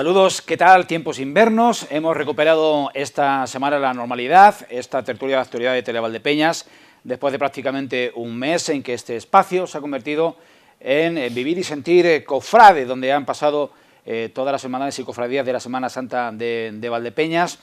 Saludos, ¿qué tal? Tiempos invernos. Hemos recuperado esta semana la normalidad, esta tertulia de actualidad de Televaldepeñas, después de prácticamente un mes en que este espacio se ha convertido en vivir y sentir cofrade, donde han pasado todas las hermandades y cofradías de la Semana Santa de Valdepeñas,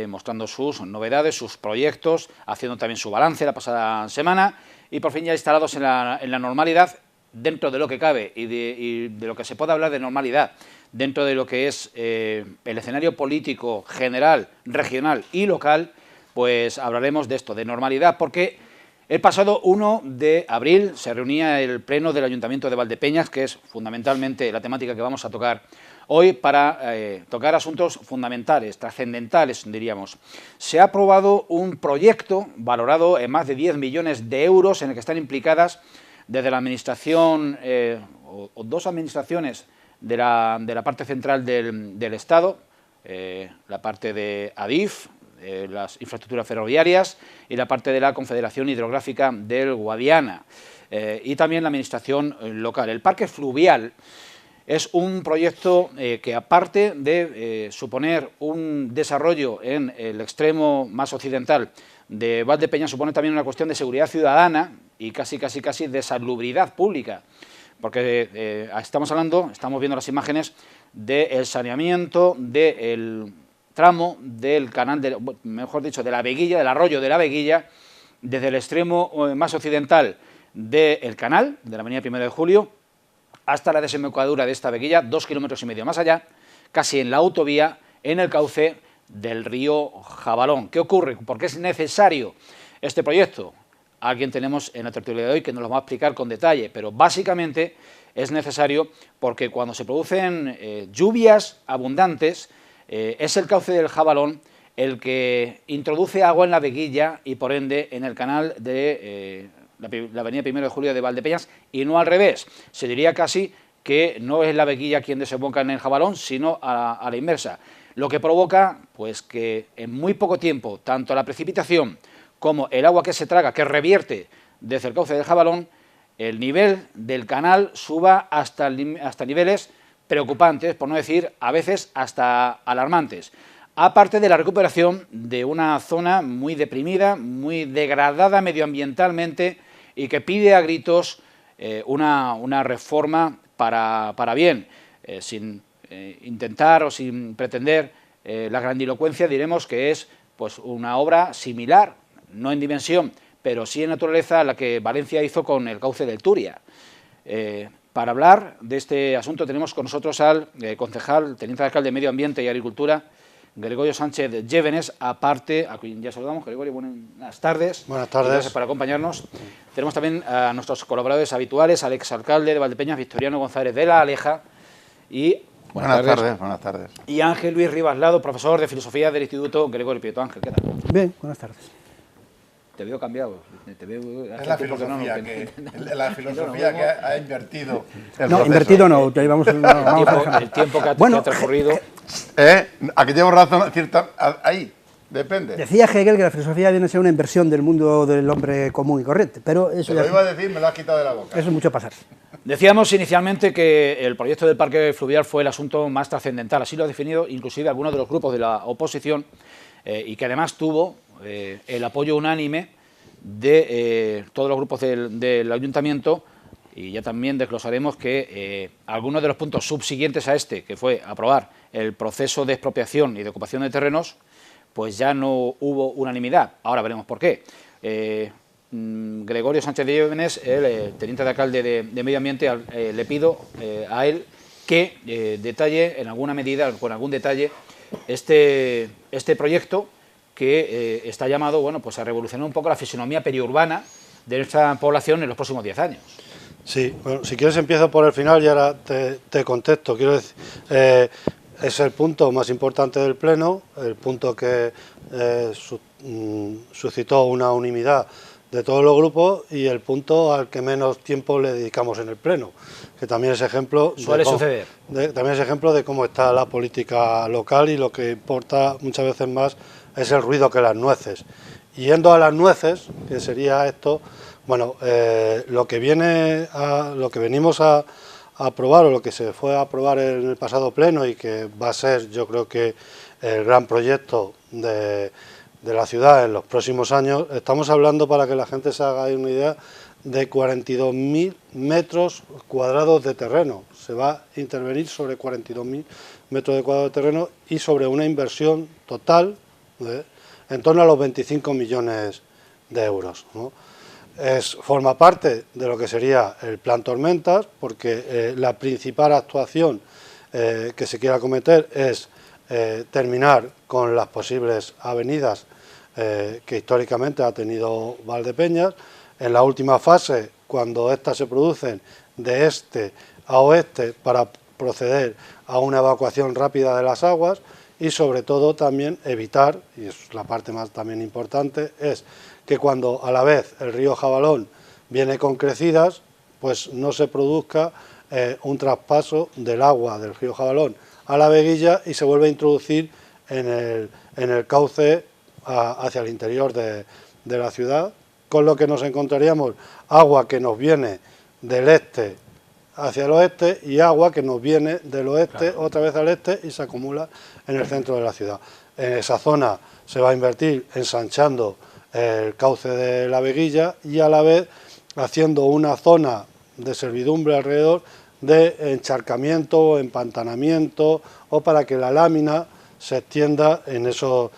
mostrando sus novedades, sus proyectos, haciendo también su balance la pasada semana y por fin ya instalados en la normalidad, dentro de lo que cabe y de lo que se puede hablar de normalidad, dentro de lo que es el escenario político general, regional y local, pues hablaremos de esto, de normalidad, porque el pasado 1 de abril se reunía el Pleno del Ayuntamiento de Valdepeñas, que es fundamentalmente la temática que vamos a tocar hoy, para tocar asuntos fundamentales, trascendentales, diríamos. Se ha aprobado un proyecto valorado en más de 10 millones de euros en el que están implicadas desde la administración, o dos administraciones de la parte central del Estado, la parte de Adif, las infraestructuras ferroviarias, y la parte de la Confederación Hidrográfica del Guadiana, y también la administración local. El parque fluvial es un proyecto que, aparte de suponer un desarrollo en el extremo más occidental de Valdepeñas, supone también una cuestión de seguridad ciudadana y casi de salubridad pública, porque estamos viendo las imágenes del saneamiento del tramo del canal, mejor dicho, de la Veguilla, del arroyo de la Veguilla, desde el extremo más occidental del canal, de la avenida 1 de Julio, hasta la desembocadura de esta Veguilla, 2,5 kilómetros más allá, casi en la autovía, en el cauce del río Jabalón. ¿Qué ocurre? ¿Por qué es necesario este proyecto? Alguien tenemos en la tertulia de hoy que nos lo va a explicar con detalle, pero básicamente es necesario porque cuando se producen lluvias abundantes, es el cauce del Jabalón el que introduce agua en la Veguilla y por ende en el canal de la avenida 1 de Julio de Valdepeñas, y no al revés. Se diría casi que no es la Veguilla quien desemboca en el Jabalón, sino a la inversa, lo que provoca pues que en muy poco tiempo tanto la precipitación como el agua que se traga, que revierte desde el cauce del Jabalón, el nivel del canal suba hasta niveles preocupantes, por no decir a veces hasta alarmantes, aparte de la recuperación de una zona muy deprimida, muy degradada medioambientalmente y que pide a gritos una reforma para bien, sin intentar o sin pretender la grandilocuencia. Diremos que es pues una obra similar, no en dimensión, pero sí en naturaleza, a la que Valencia hizo con el cauce del Turia. Para hablar de este asunto tenemos con nosotros al concejal, teniente alcalde de Medio Ambiente y Agricultura, Gregorio Sánchez Llévenes, aparte, a quien ya saludamos. Gregorio, buenas tardes. Buenas tardes. Gracias por acompañarnos. Tenemos también a nuestros colaboradores habituales, al exalcalde de Valdepeñas, Victoriano González de la Aleja, y buenas tardes. Y Ángel Luis Rivas Lado, profesor de Filosofía del Instituto Gregorio Prieto. Ángel, ¿qué tal? Bien, buenas tardes. Te veo cambiado. Es la filosofía que ha invertido. No, invertido no. El tiempo que ha transcurrido. Aquí llevo razón, cierta, ahí, depende. Decía Hegel que la filosofía viene a ser una inversión del mundo del hombre común y corriente, pero eso te lo iba a decir, me lo has quitado de la boca. Eso es mucho pasar. Decíamos inicialmente que el proyecto del parque fluvial fue el asunto más trascendental, así lo ha definido inclusive algunos de los grupos de la oposición, y que además tuvo el apoyo unánime de todos los grupos del ayuntamiento, y ya también desglosaremos que algunos de los puntos subsiguientes a este, que fue aprobar el proceso de expropiación y de ocupación de terrenos, pues ya no hubo unanimidad. Ahora veremos por qué. Gregorio Sánchez Llévenes, el teniente de alcalde de Medio Ambiente, le pido a él que detalle en alguna medida, con algún detalle, este proyecto que está llamado, bueno, pues a revolucionar un poco la fisonomía periurbana de nuestra población en los próximos 10 años. Sí, bueno, si quieres empiezo por el final y ahora te contesto. Quiero decir, es el punto más importante del Pleno, el punto que suscitó una unanimidad de todos los grupos y el punto al que menos tiempo le dedicamos en el Pleno, que también es ejemplo también es ejemplo de cómo está la política local, y lo que importa muchas veces más es el ruido que las nueces. Yendo a las nueces, que sería esto, bueno, lo que venimos a a aprobar, o lo que se fue a aprobar en el pasado pleno y que va a ser, yo creo que el gran proyecto de la ciudad en los próximos años, estamos hablando, para que la gente se haga una idea, de 42.000 metros cuadrados de terreno. Se va a intervenir sobre 42.000 metros cuadrados de terreno y sobre una inversión total en torno a los 25 millones de euros, ¿no? Forma parte de lo que sería el plan Tormentas, porque la principal actuación que se quiera acometer es terminar con las posibles avenidas que históricamente ha tenido Valdepeñas. En la última fase, cuando éstas se producen de este a oeste, para proceder a una evacuación rápida de las aguas, y sobre todo también evitar, y es la parte más también importante, es que cuando a la vez el río Jabalón viene con crecidas, pues no se produzca un traspaso del agua del río Jabalón a la Veguilla y se vuelve a introducir en el cauce hacia el interior de la ciudad, con lo que nos encontraríamos agua que nos viene del este hacia el oeste y agua que nos viene del oeste otra vez al este y se acumula en el centro de la ciudad. En esa zona se va a invertir ensanchando el cauce de la Veguilla y a la vez haciendo una zona de servidumbre alrededor de encharcamiento o empantanamiento, o para que la lámina se extienda en esos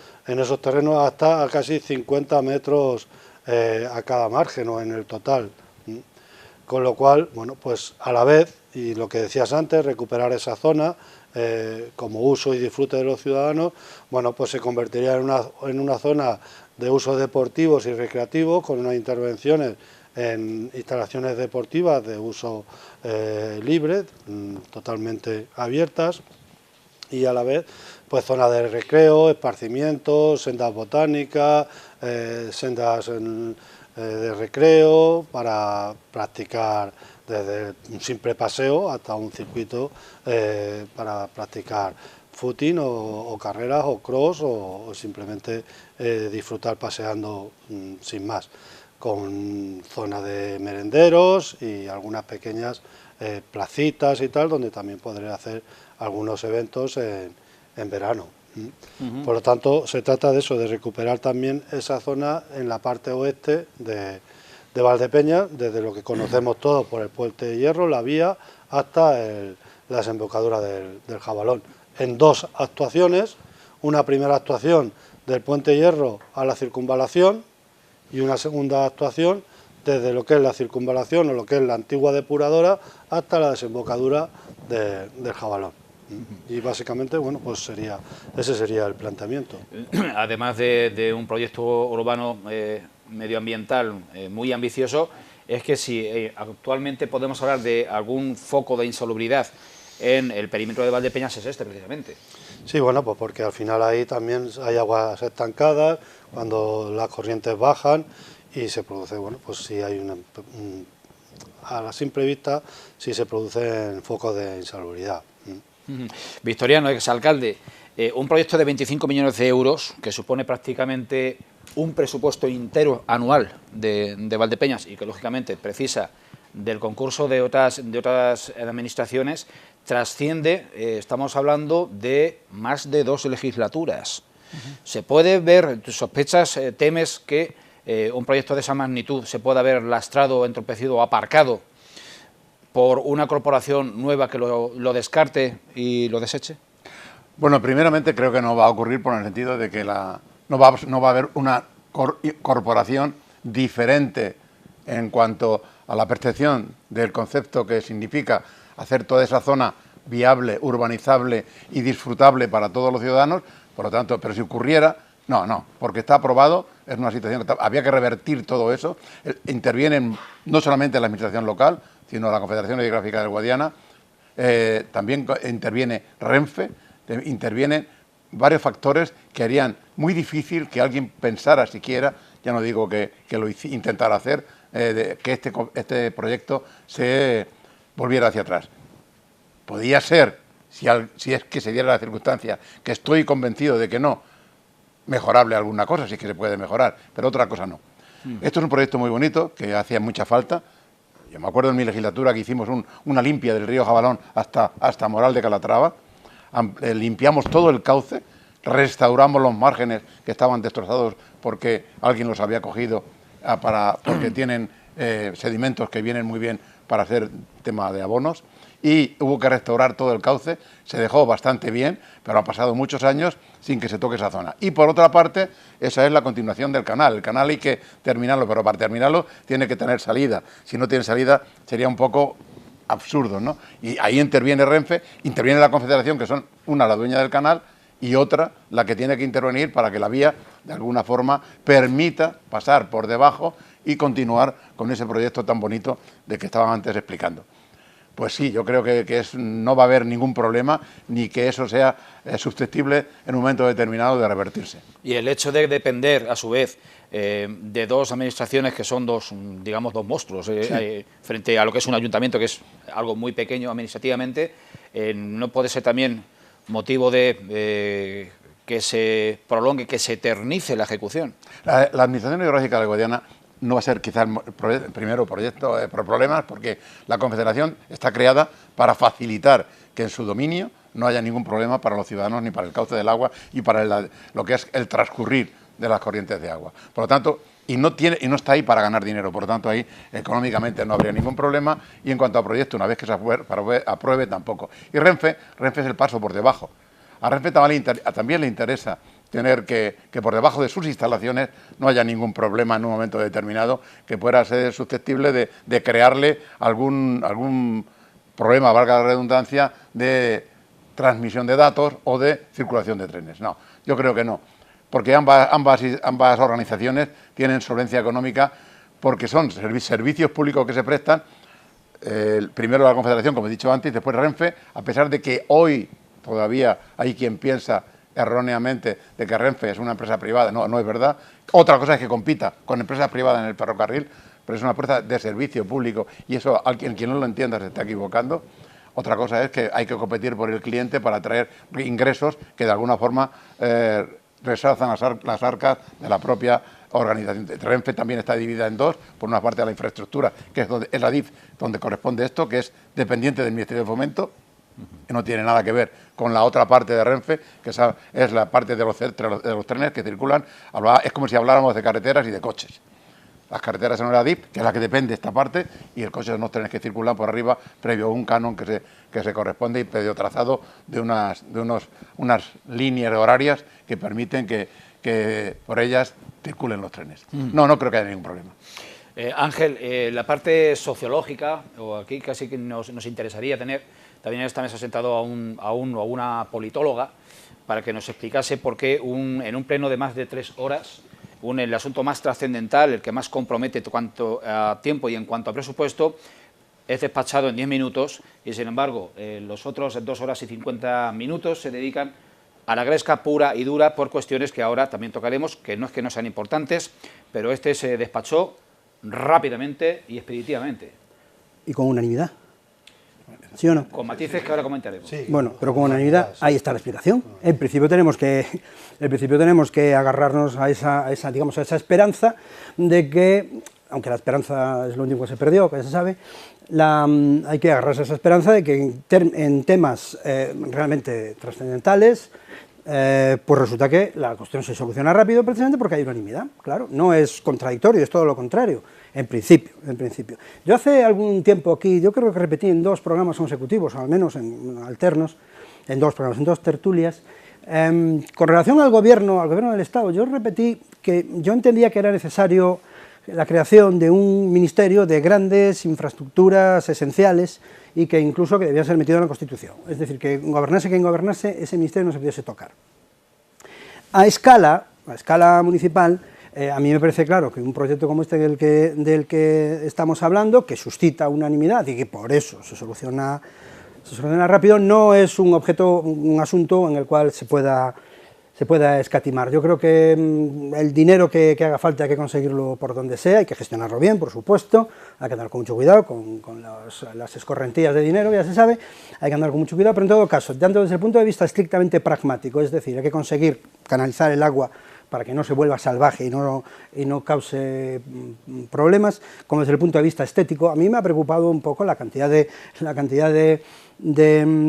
terrenos hasta a casi 50 metros a cada margen o en el total. Con lo cual, bueno, pues a la vez, y lo que decías antes, recuperar esa zona como uso y disfrute de los ciudadanos, bueno, pues se convertiría en una zona de usos deportivos y recreativos, con unas intervenciones en instalaciones deportivas de uso libre, totalmente abiertas, y a la vez pues zonas de recreo, esparcimiento, sendas botánicas, sendas de recreo para practicar desde un simple paseo hasta un circuito para practicar footing o carreras o cross o simplemente disfrutar paseando sin más, con zona de merenderos y algunas pequeñas placitas y tal, donde también podré hacer algunos eventos en verano. Por lo tanto, se trata de eso, de recuperar también esa zona en la parte oeste de Valdepeñas, desde lo que conocemos todos por el Puente de Hierro, la vía, hasta la desembocadura del Jabalón. En dos actuaciones, una primera actuación del Puente de Hierro a la circunvalación y una segunda actuación desde lo que es la circunvalación o lo que es la antigua depuradora hasta la desembocadura del Jabalón. Y básicamente, bueno, pues ese sería el planteamiento. Además de un proyecto urbano medioambiental muy ambicioso, es que si actualmente podemos hablar de algún foco de insalubridad en el perímetro de Valdepeñas, es este precisamente. Sí, bueno, pues porque al final ahí también hay aguas estancadas, cuando las corrientes bajan y se produce, bueno, pues sí hay a la simple vista sí se producen focos de insalubridad. Victoriano, exalcalde, un proyecto de 25 millones de euros, que supone prácticamente un presupuesto entero anual de Valdepeñas y que lógicamente precisa del concurso de otras administraciones, trasciende, estamos hablando de más de 2 legislaturas. Se puede ver, sospechas, temes que un proyecto de esa magnitud se pueda haber lastrado, entorpecido o aparcado por una corporación nueva que lo descarte y lo deseche? Bueno, primeramente creo que no va a ocurrir, por el sentido de que no va a haber una corporación diferente en cuanto a la percepción del concepto que significa hacer toda esa zona viable, urbanizable y disfrutable para todos los ciudadanos. Por lo tanto, pero si ocurriera, no, porque está aprobado, es una situación que había que revertir todo eso. Intervienen no solamente la administración local, sino la Confederación Hidrográfica del Guadiana, también interviene Renfe, intervienen varios factores que harían muy difícil que alguien pensara siquiera, ya no digo que lo intentara hacer, que este proyecto se volviera hacia atrás. Podría ser, si es que se diera la circunstancia, que estoy convencido de que no, mejorable alguna cosa, sí que se puede mejorar, pero otra cosa no. Esto es un proyecto muy bonito, que hacía mucha falta. Yo me acuerdo en mi legislatura que hicimos una limpia del río Jabalón hasta Moral de Calatrava, limpiamos todo el cauce, restauramos los márgenes que estaban destrozados porque alguien los había cogido porque tienen sedimentos que vienen muy bien para hacer tema de abonos, y hubo que restaurar todo el cauce. Se dejó bastante bien, pero han pasado muchos años sin que se toque esa zona. Y por otra parte, esa es la continuación del canal. El canal hay que terminarlo, pero para terminarlo tiene que tener salida. Si no tiene salida sería un poco absurdo, ¿no? Y ahí interviene Renfe, interviene la Confederación, que son una la dueña del canal y otra la que tiene que intervenir para que la vía de alguna forma permita pasar por debajo y continuar con ese proyecto tan bonito de que estaban antes explicando. Pues sí, yo creo que no va a haber ningún problema, ni que eso sea susceptible en un momento determinado de revertirse. Y el hecho de depender, a su vez, de dos administraciones que son dos monstruos, sí, frente a lo que es un ayuntamiento, que es algo muy pequeño administrativamente, no puede ser también motivo de que se prolongue, que se eternice la ejecución. La Administración Hidrográfica de la Guadiana no va a ser quizás el primero proyecto por problemas, porque la Confederación está creada para facilitar que en su dominio no haya ningún problema para los ciudadanos, ni para el cauce del agua y para lo que es el transcurrir de las corrientes de agua. Por lo tanto, y no está ahí para ganar dinero, por lo tanto ahí económicamente no habría ningún problema, y en cuanto a proyecto, una vez que se apruebe tampoco. Y Renfe es el paso por debajo. A Renfe también le interesa tener que por debajo de sus instalaciones no haya ningún problema en un momento determinado que pueda ser susceptible de crearle algún problema, valga la redundancia, de transmisión de datos o de circulación de trenes. No, yo creo que no, porque ambas organizaciones tienen solvencia económica, porque son servicios públicos que se prestan, primero la Confederación, como he dicho antes, y después Renfe, a pesar de que hoy todavía hay quien piensa erróneamente de que Renfe es una empresa privada. No es verdad. Otra cosa es que compita con empresas privadas en el ferrocarril, pero es una empresa de servicio público, y eso quien no lo entienda se está equivocando. Otra cosa es que hay que competir por el cliente para traer ingresos que de alguna forma resalzan las arcas de la propia organización. Renfe también está dividida en dos: por una parte la infraestructura, que es la DIF, donde corresponde esto, que es dependiente del Ministerio de Fomento, que no tiene nada que ver con la otra parte de Renfe, que es la parte de los trenes que circulan. Es como si habláramos de carreteras y de coches. Las carreteras son la DIP, que es la que depende de esta parte, y el coche son los trenes que circulan por arriba, previo a un canon que se corresponde y previo trazado de unas líneas horarias que permiten que por ellas circulen los trenes. No creo que haya ningún problema. Ángel, la parte sociológica, o aquí casi que nos interesaría tener, también esta mesa sentado a una politóloga, para que nos explicase por qué en un pleno de más de 3 horas, el asunto más trascendental, el que más compromete en cuanto a tiempo y en cuanto a presupuesto, es despachado en 10 minutos, y sin embargo los otros 2 horas y 50 minutos se dedican a la gresca pura y dura por cuestiones que ahora también tocaremos, que no es que no sean importantes, pero se despachó rápidamente y expeditivamente. Y con unanimidad. ¿Sí o no? Con matices que ahora comentaremos. Sí, bueno, pero con unanimidad, sí. Ahí está la explicación. En principio tenemos que agarrarnos a esa esperanza de que, aunque la esperanza es lo único que se perdió, que ya se sabe, hay que agarrarse a esa esperanza de que en temas realmente trascendentales, pues resulta que la cuestión se soluciona rápido, precisamente porque hay unanimidad. Claro, no es contradictorio, es todo lo contrario. En principio. Yo hace algún tiempo aquí, yo creo que repetí en 2 programas consecutivos, al menos en alternos, en 2 programas, en 2 tertulias, con relación al gobierno del Estado, yo repetí que yo entendía que era necesario la creación de un ministerio de grandes infraestructuras esenciales y que incluso que debía ser metido en la Constitución. Es decir, que gobernase quien gobernase, ese ministerio no se pudiese tocar. A escala municipal, a mí me parece claro que un proyecto como este del que estamos hablando, que suscita unanimidad y que por eso se soluciona rápido, no es un asunto en el cual se pueda escatimar. Yo creo que el dinero que haga falta hay que conseguirlo por donde sea, hay que gestionarlo bien, por supuesto, hay que andar con mucho cuidado con las escorrentías de dinero, ya se sabe, hay que andar con mucho cuidado, pero en todo caso, tanto desde el punto de vista estrictamente pragmático, es decir, hay que conseguir canalizar el agua para que no se vuelva salvaje y no cause problemas, como desde el punto de vista estético. A mí me ha preocupado un poco la cantidad de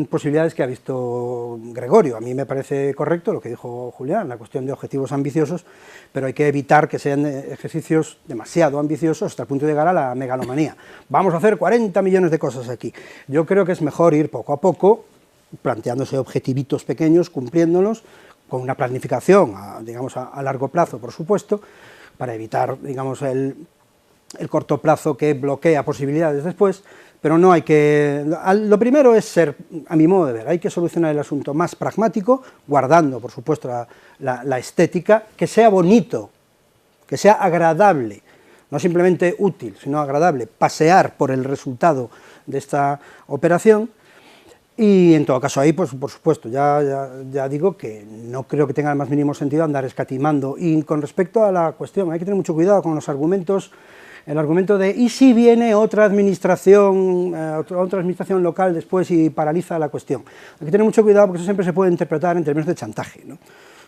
posibilidades que ha visto Gregorio. A mí me parece correcto lo que dijo Julián, la cuestión de objetivos ambiciosos, pero hay que evitar que sean ejercicios demasiado ambiciosos hasta el punto de llegar a la megalomanía. Vamos a hacer 40 millones de cosas aquí. Yo creo que es mejor ir poco a poco, planteándose objetivitos pequeños, cumpliéndolos, con una planificación, digamos, a largo plazo, por supuesto, para evitar, digamos, el corto plazo que bloquea posibilidades después, pero no hay que... Lo primero es ser, a mi modo de ver, hay que solucionar el asunto más pragmático, guardando, por supuesto, la estética, que sea bonito, que sea agradable, no simplemente útil, sino agradable, pasear por el resultado de esta operación. Y en todo caso ahí, pues por supuesto, ya digo que no creo que tenga el más mínimo sentido andar escatimando. Y con respecto a la cuestión, hay que tener mucho cuidado con los argumentos, el argumento de ¿y si viene otra administración local después y paraliza la cuestión? Hay que tener mucho cuidado porque eso siempre se puede interpretar en términos de chantaje, ¿no?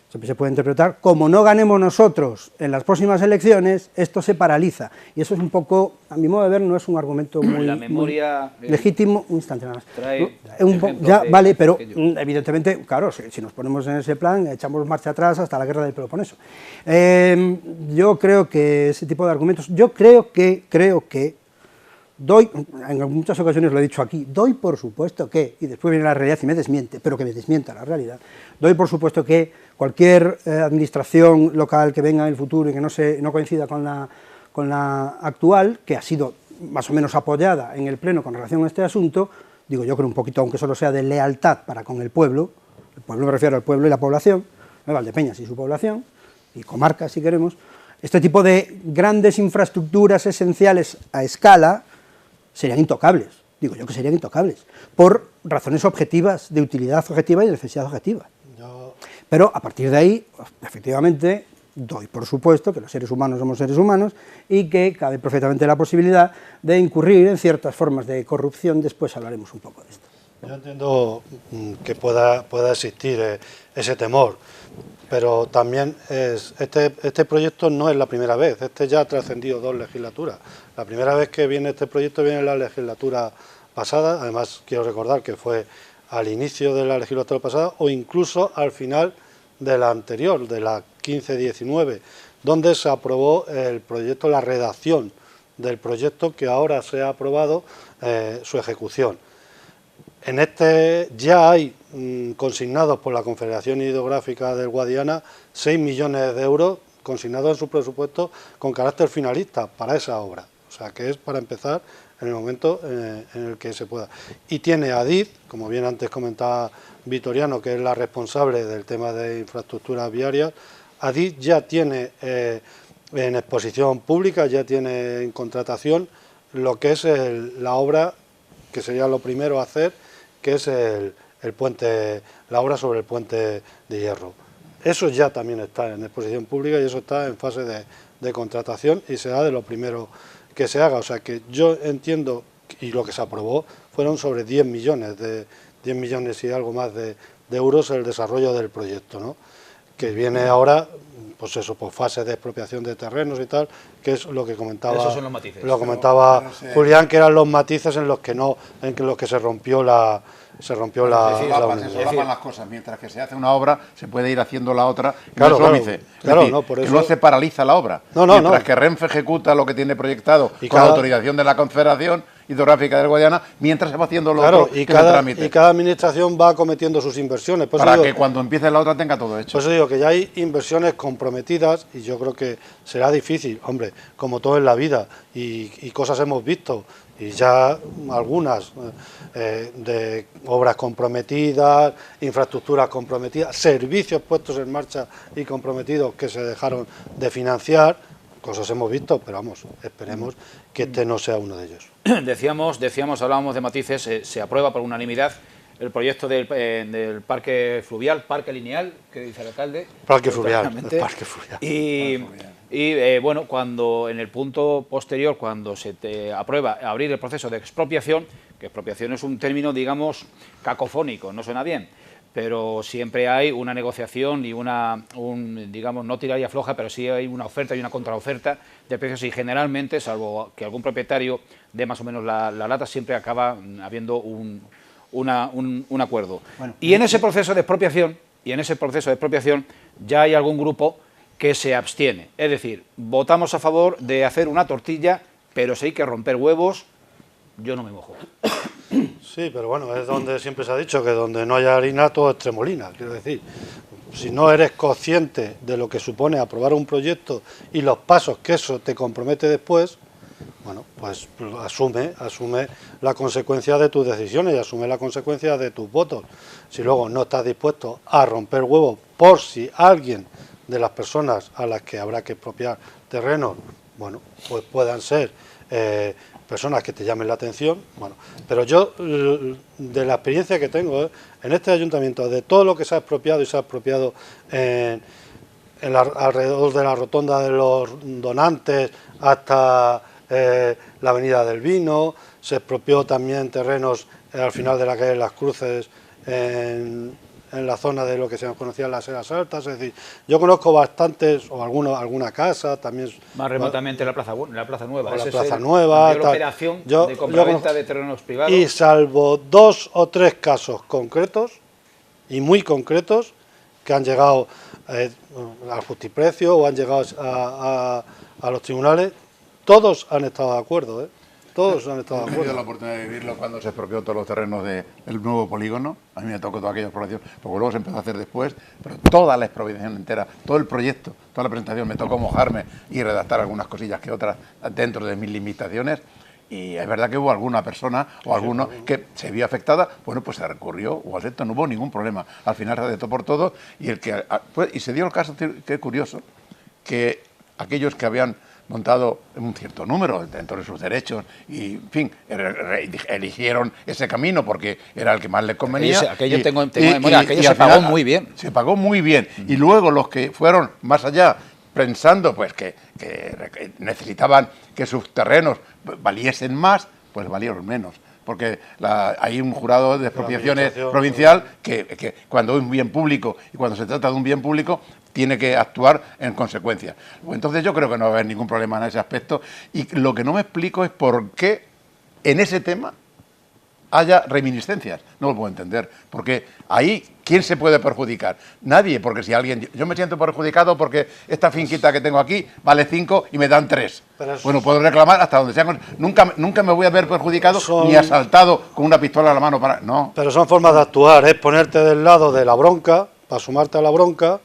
Siempre se puede interpretar, como no ganemos nosotros en las próximas elecciones, esto se paraliza. Y eso es un poco, a mi modo de ver, no es un argumento muy, la memoria, muy legítimo. Un instante nada más. Ya, vale, pero evidentemente, claro, si nos ponemos en ese plan, echamos marcha atrás hasta la guerra del Peloponeso. Yo creo que ese tipo de argumentos, yo creo que doy, en muchas ocasiones lo he dicho aquí, doy por supuesto que, y después viene la realidad y me desmiente, pero que me desmienta la realidad, doy por supuesto que cualquier administración local que venga en el futuro y que no coincida con la actual, que ha sido más o menos apoyada en el Pleno con relación a este asunto, digo yo creo un poquito, aunque solo sea de lealtad para con el pueblo me refiero al pueblo y la población, Valdepeñas y su población, y comarca si queremos, este tipo de grandes infraestructuras esenciales a escala serían intocables, digo yo que serían intocables, por razones objetivas, de utilidad objetiva y de necesidad objetiva. Pero a partir de ahí, efectivamente, doy por supuesto que los seres humanos somos seres humanos y que cabe perfectamente la posibilidad de incurrir en ciertas formas de corrupción, después hablaremos un poco de esto. Yo entiendo que pueda existir ese temor, pero también este proyecto no es la primera vez, este ya ha trascendido 2 legislaturas. La primera vez que viene este proyecto viene en la legislatura pasada, además quiero recordar que fue al inicio de la legislatura pasada o incluso al final de la anterior, de la 15-19, donde se aprobó el proyecto, la redacción del proyecto que ahora se ha aprobado su ejecución. En este ya hay consignados por la Confederación Hidrográfica del Guadiana 6 millones de euros consignados en su presupuesto con carácter finalista para esa obra. O sea que es para empezar en el momento en el que se pueda. Y tiene Adif, como bien antes comentaba Vitoriano, que es la responsable del tema de infraestructuras viarias. Adif ya tiene en exposición pública, ya tiene en contratación lo que es la obra, que sería lo primero a hacer, que es el puente, la obra sobre el puente de hierro. Eso ya también está en exposición pública y eso está en fase de contratación y será de lo primero que se haga. O sea que yo entiendo, y lo que se aprobó fueron sobre 10 millones y algo más de euros el desarrollo del proyecto, ¿no? Que viene ahora, pues eso, por fase de expropiación de terrenos y tal, que es lo que comentaba. Esos son los matices. Lo comentaba Julián, que eran los matices en los que se rompió la solapan las cosas, mientras que se hace una obra se puede ir haciendo la otra, claro, no es decir, por eso que no se paraliza la obra, mientras que Renfe ejecuta lo que tiene proyectado y con la autorización de la Confederación Hidrográfica del Guadiana, mientras se va haciendo lo otro y cada administración va cometiendo sus inversiones. Para que cuando empiece la otra tenga todo hecho. Por eso digo que ya hay inversiones comprometidas y yo creo que será difícil, hombre, como todo en la vida, y cosas hemos visto, y ya algunas de obras comprometidas, infraestructuras comprometidas, servicios puestos en marcha y comprometidos que se dejaron de financiar, cosas hemos visto, pero vamos, esperemos que este no sea uno de ellos. Decíamos, hablábamos de matices, se aprueba por unanimidad el proyecto del parque fluvial, parque lineal, que dice el alcalde. Parque fluvial, el parque fluvial. Y bueno, cuando en el punto posterior, cuando se te aprueba abrir el proceso de expropiación, que expropiación es un término, digamos, cacofónico, no suena bien, pero siempre hay una negociación y digamos, no tira y afloja, pero sí hay una oferta y una contraoferta de precios y generalmente, salvo que algún propietario dé más o menos la lata, siempre acaba habiendo un acuerdo. Bueno, y en ese proceso de expropiación, ya hay algún grupo que se abstiene. Es decir, votamos a favor de hacer una tortilla, pero si hay que romper huevos, yo no me mojo. Sí, pero bueno, es donde siempre se ha dicho que donde no haya harina todo es tremolina. Quiero decir, si no eres consciente de lo que supone aprobar un proyecto y los pasos que eso te compromete después, bueno, pues asume la consecuencia de tus decisiones y asume la consecuencia de tus votos. Si luego no estás dispuesto a romper huevos por si alguien de las personas a las que habrá que expropiar terrenos, bueno, pues puedan ser personas que te llamen la atención, bueno, pero yo, de la experiencia que tengo en este ayuntamiento, de todo lo que se ha expropiado y se ha expropiado alrededor de la rotonda de los donantes hasta la avenida del Vino, se expropió también terrenos al final de la calle de Las Cruces, en la zona de lo que se conocía las Eras Altas. Es decir, yo conozco bastantes, o alguna casa también. Más remotamente la Plaza Nueva. La Plaza Nueva. La operación de compraventa de terrenos privados. Y salvo 2 o 3 casos concretos, y muy concretos, que han llegado al justiprecio o han llegado a los tribunales, todos han estado de acuerdo, Todos han estado de acuerdo. He tenido la oportunidad de vivirlo cuando se expropió todos los terrenos del nuevo polígono. A mí me tocó toda aquella expropiación, porque luego se empezó a hacer después, pero toda la expropiación entera, todo el proyecto, toda la presentación, me tocó mojarme y redactar algunas cosillas que otras dentro de mis limitaciones. Y es verdad que hubo alguna persona o alguno que se vio afectada, bueno, pues se recurrió o aceptó, no hubo ningún problema. Al final se aceptó por todo y se dio el caso, que es curioso, que aquellos que habían montado un cierto número dentro de sus derechos y, en fin, eligieron ese camino porque era el que más les convenía. Aquello tengo memoria, aquello se pagó muy bien. Se pagó muy bien. Y luego los que fueron más allá, pensando pues que necesitaban que sus terrenos valiesen más, pues valieron menos. Porque hay un jurado de expropiaciones provincial que cuando es un bien público y cuando se trata de un bien público tiene que actuar en consecuencia. Entonces yo creo que no va a haber ningún problema en ese aspecto y lo que no me explico es por qué en ese tema haya reminiscencias. No lo puedo entender, porque ahí, ¿quién se puede perjudicar? Nadie, porque si alguien... Yo me siento perjudicado porque esta finquita que tengo aquí vale 5 y me dan 3. Bueno, puedo reclamar hasta donde sea. Nunca me voy a ver perjudicado ni asaltado con una pistola en la mano para... No. Pero son formas de actuar, es ponerte del lado de la bronca, para sumarte a la bronca,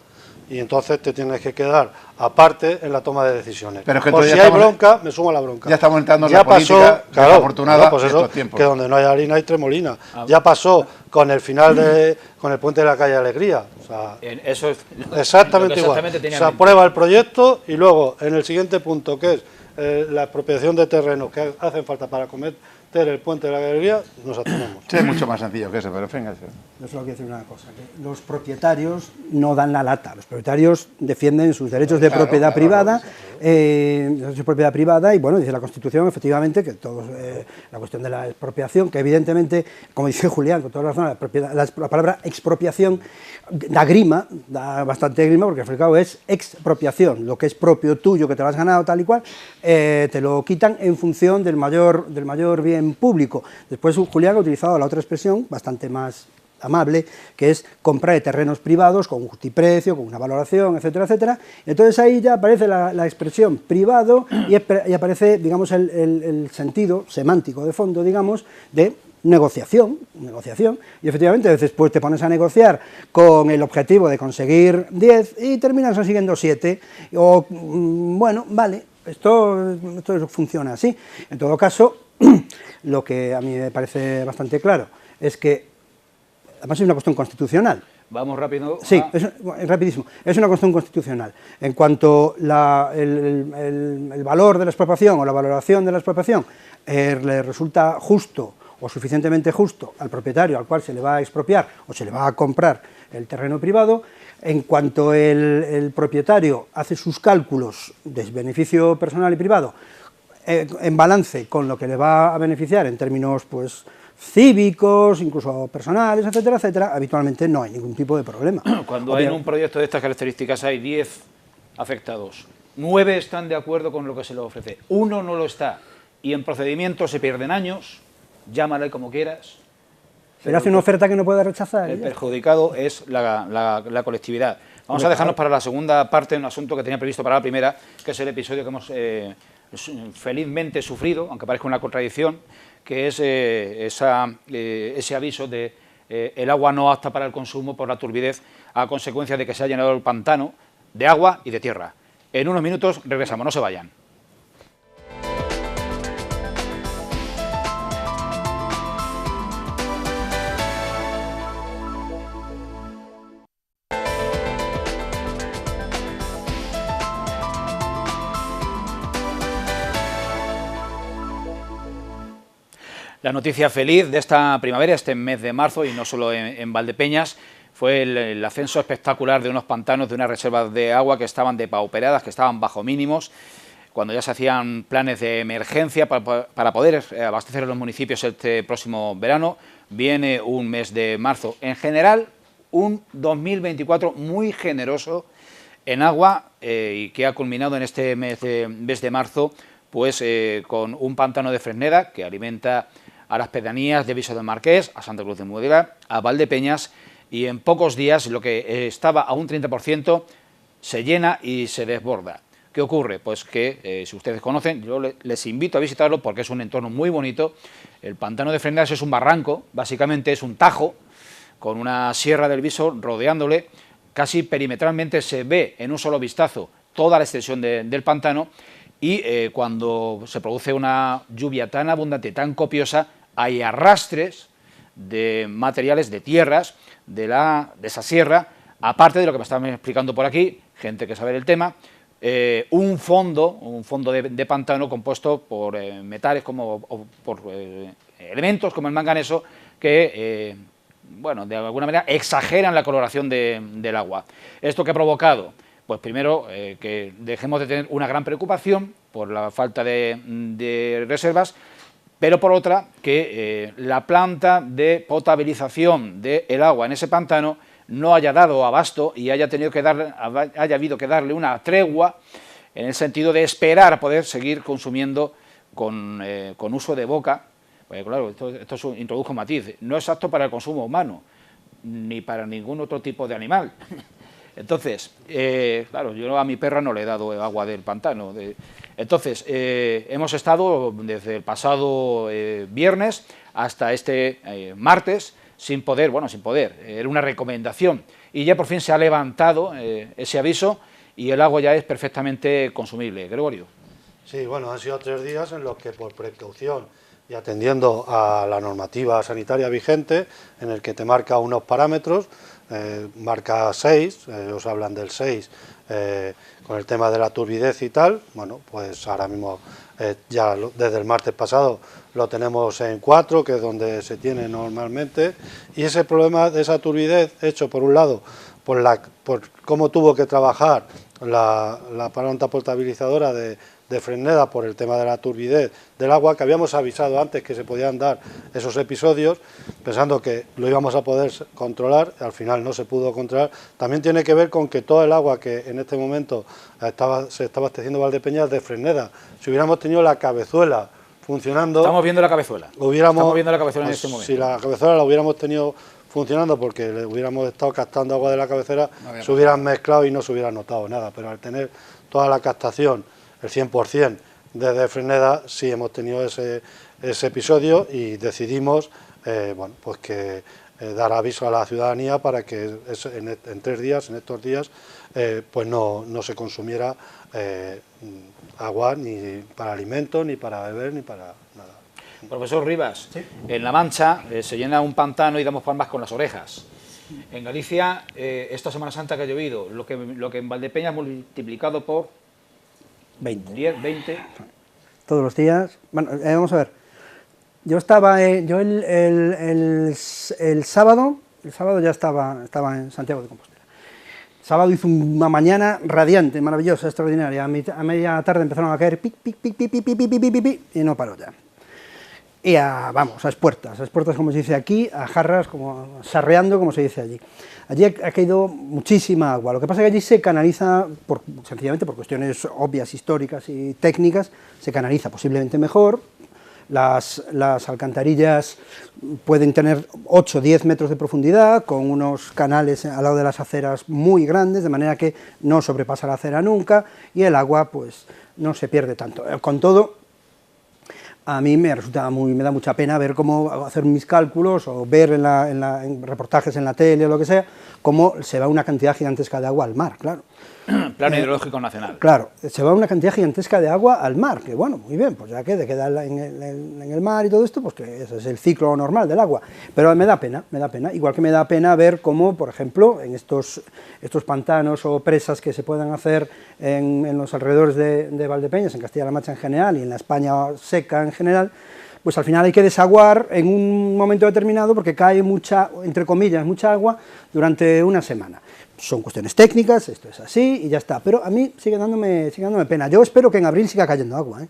y entonces te tienes que quedar aparte en la toma de decisiones. Pero es que por si hay bronca, me sumo a la bronca. Ya estamos entrando en la política desafortunada pues estos tiempos. Que donde no hay harina hay tremolina. Ya pasó con el final con el puente de la calle Alegría. O sea, eso es exactamente igual. Se aprueba el proyecto y luego en el siguiente punto, que es la expropiación de terrenos que hacen falta para cometer el puente de la galería, nos abstenemos. Sí, es mucho más sencillo que eso, pero fíjense. Yo solo quiero decir una cosa, que los propietarios no dan la lata, los propietarios defienden sus derechos de propiedad privada, y bueno, dice la Constitución efectivamente que la cuestión de la expropiación, que evidentemente, como dice Julián, con toda razón, la palabra expropiación da grima, da bastante grima, porque al fin y al cabo es expropiación, lo que es propio tuyo, que te lo has ganado tal y cual, te lo quitan en función del mayor bien público. Después Julián ha utilizado la otra expresión, bastante más amable, que es comprar de terrenos privados con un justiprecio, con una valoración, etcétera, etcétera. Entonces ahí ya aparece la expresión privado y aparece, digamos, el sentido semántico de fondo, digamos, de negociación, y efectivamente a veces pues te pones a negociar con el objetivo de conseguir 10 y terminas consiguiendo 7, o bueno, vale, esto funciona así. En todo caso, lo que a mí me parece bastante claro es que, además es una cuestión constitucional. Vamos rápido. Sí, rapidísimo. Es una cuestión constitucional. En cuanto el valor de la expropiación o la valoración de la expropiación le resulta justo o suficientemente justo al propietario al cual se le va a expropiar o se le va a comprar el terreno privado, en cuanto el propietario hace sus cálculos de beneficio personal y privado en balance con lo que le va a beneficiar en términos pues cívicos, incluso personales, etcétera, etcétera, habitualmente no hay ningún tipo de problema. Cuando hay en un proyecto de estas características hay 10 afectados, 9 están de acuerdo con lo que se les ofrece, 1 no lo está, y en procedimiento se pierden años, llámale como quieras. Pero hace una oferta que no puede rechazar. El perjudicado es la colectividad. Vamos a dejarnos para la segunda parte un asunto que tenía previsto para la primera, que es el episodio que hemos felizmente sufrido, aunque parezca una contradicción, que es ese aviso de el agua no apta para el consumo por la turbidez a consecuencia de que se ha llenado el pantano de agua y de tierra. En unos minutos regresamos, no se vayan. La noticia feliz de esta primavera, este mes de marzo, y no solo en Valdepeñas, fue el ascenso espectacular de unos pantanos, de unas reservas de agua que estaban depauperadas, que estaban bajo mínimos, cuando ya se hacían planes de emergencia para poder abastecer a los municipios este próximo verano. Viene un mes de marzo. En general, un 2024 muy generoso en agua y que ha culminado en este mes de marzo pues con un pantano de Fresneda que alimenta a las pedanías de Viso del Marqués, a Santa Cruz de Mudela, a Valdepeñas, y en pocos días lo que estaba a un 30% se llena y se desborda. ¿Qué ocurre? Pues que, si ustedes conocen, yo les invito a visitarlo porque es un entorno muy bonito. El pantano de Fresneda es un barranco, básicamente es un tajo, con una sierra del Viso rodeándole, casi perimetralmente se ve en un solo vistazo toda la extensión del pantano, y cuando se produce una lluvia tan abundante, tan copiosa, hay arrastres de materiales, de tierras, de esa sierra, aparte de lo que me estaban explicando por aquí, gente que sabe del tema, un fondo de pantano compuesto por metales por elementos como el manganeso que, bueno, de alguna manera exageran la coloración del agua. ¿Esto qué ha provocado? Pues primero que dejemos de tener una gran preocupación por la falta de reservas, pero por otra que la planta de potabilización del agua en ese pantano no haya dado abasto y haya habido que darle una tregua en el sentido de esperar a poder seguir consumiendo con uso de boca. Porque claro, esto introdujo un matiz, no es apto para el consumo humano, ni para ningún otro tipo de animal. Entonces, claro, yo a mi perra no le he dado agua del pantano. Entonces, hemos estado desde el pasado viernes hasta este martes sin poder, era una recomendación. Y ya por fin se ha levantado ese aviso y el agua ya es perfectamente consumible. Gregorio. Sí, bueno, han sido 3 días en los que por precaución y atendiendo a la normativa sanitaria vigente, en el que te marca unos parámetros, marca 6, os hablan del 6, con el tema de la turbidez y tal, bueno, pues ahora mismo ya desde el martes pasado lo tenemos en 4, que es donde se tiene normalmente, y ese problema de esa turbidez, hecho por un lado por cómo tuvo que trabajar la planta potabilizadora de Fresneda por el tema de la turbidez del agua, que habíamos avisado antes que se podían dar esos episodios, pensando que lo íbamos a poder controlar, al final no se pudo controlar. También tiene que ver con que todo el agua que en este momento se está abasteciendo Valdepeñas de Fresneda, si hubiéramos tenido la cabezuela funcionando... Estamos viendo la cabezuela. Estamos viendo la cabezuela en este momento. Si la cabezuela la hubiéramos tenido funcionando porque le hubiéramos estado captando agua de la cabecera, se hubieran mezclado y no se hubiera notado nada, pero al tener toda la captación, el 100% desde Fresneda, sí hemos tenido ese episodio y decidimos pues que dar aviso a la ciudadanía para que en 3 días, en estos días, pues no se consumiera agua ni para alimentos, ni para beber, ni para nada. Profesor Rivas, ¿sí? En La Mancha se llena un pantano y damos palmas con las orejas. En Galicia, esta Semana Santa que ha llovido, lo que en Valdepeñas multiplicado por 20. Todos los días. Bueno, vamos a ver. Yo estaba, el sábado ya estaba en Santiago de Compostela. El sábado hizo una mañana radiante, maravillosa, extraordinaria. A media tarde empezaron a caer pic, pic, pic, pic, pic, pic, pic, pic, pic, y no paró ya. y vamos, a espuertas como se dice aquí, a jarras, como sarreando como se dice allí. Allí ha caído muchísima agua, lo que pasa es que allí se canaliza, sencillamente por cuestiones obvias, históricas y técnicas, se canaliza posiblemente mejor. Las alcantarillas pueden tener 8 o 10 metros de profundidad, con unos canales al lado de las aceras muy grandes, de manera que no sobrepasa la acera nunca, y el agua pues no se pierde tanto. Con todo, a mí me da mucha pena ver cómo hacer mis cálculos o ver en reportajes en la tele o lo que sea, cómo se va una cantidad gigantesca de agua al mar, claro. Plano hidrológico nacional. Claro, se va una cantidad gigantesca de agua al mar, que bueno, muy bien, pues ya que queda en el mar y todo esto, pues que ese es el ciclo normal del agua. Pero me da pena, igual que me da pena ver cómo, por ejemplo, en estos pantanos o presas que se puedan hacer en los alrededores de Valdepeñas, en Castilla-La Mancha en general y en la España seca en general, pues al final hay que desaguar en un momento determinado porque cae mucha, entre comillas, mucha agua durante una semana. Son cuestiones técnicas, esto es así y ya está, pero a mí sigue dándome pena. Yo espero que en abril siga cayendo agua,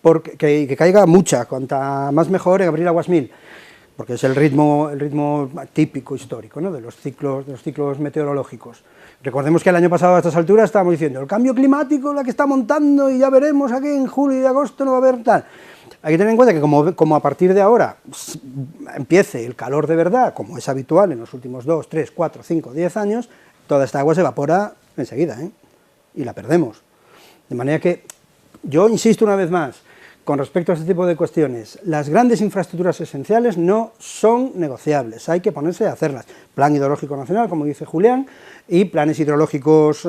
porque que caiga mucha, cuanta más mejor, en abril aguas 1000, porque es el ritmo típico histórico, ¿no?, de los ciclos meteorológicos. Recordemos que el año pasado a estas alturas estábamos diciendo el cambio climático, la que está montando, y ya veremos aquí en julio y agosto no va a haber tal. Hay que tener en cuenta que como a partir de ahora empiece el calor de verdad, como es habitual en los últimos 2, 3, 4, 5, 10 años, toda esta agua se evapora enseguida, y la perdemos. De manera que, yo insisto una vez más, con respecto a este tipo de cuestiones, las grandes infraestructuras esenciales no son negociables, hay que ponerse a hacerlas. Plan hidrológico nacional, como dice Julián, y planes hidrológicos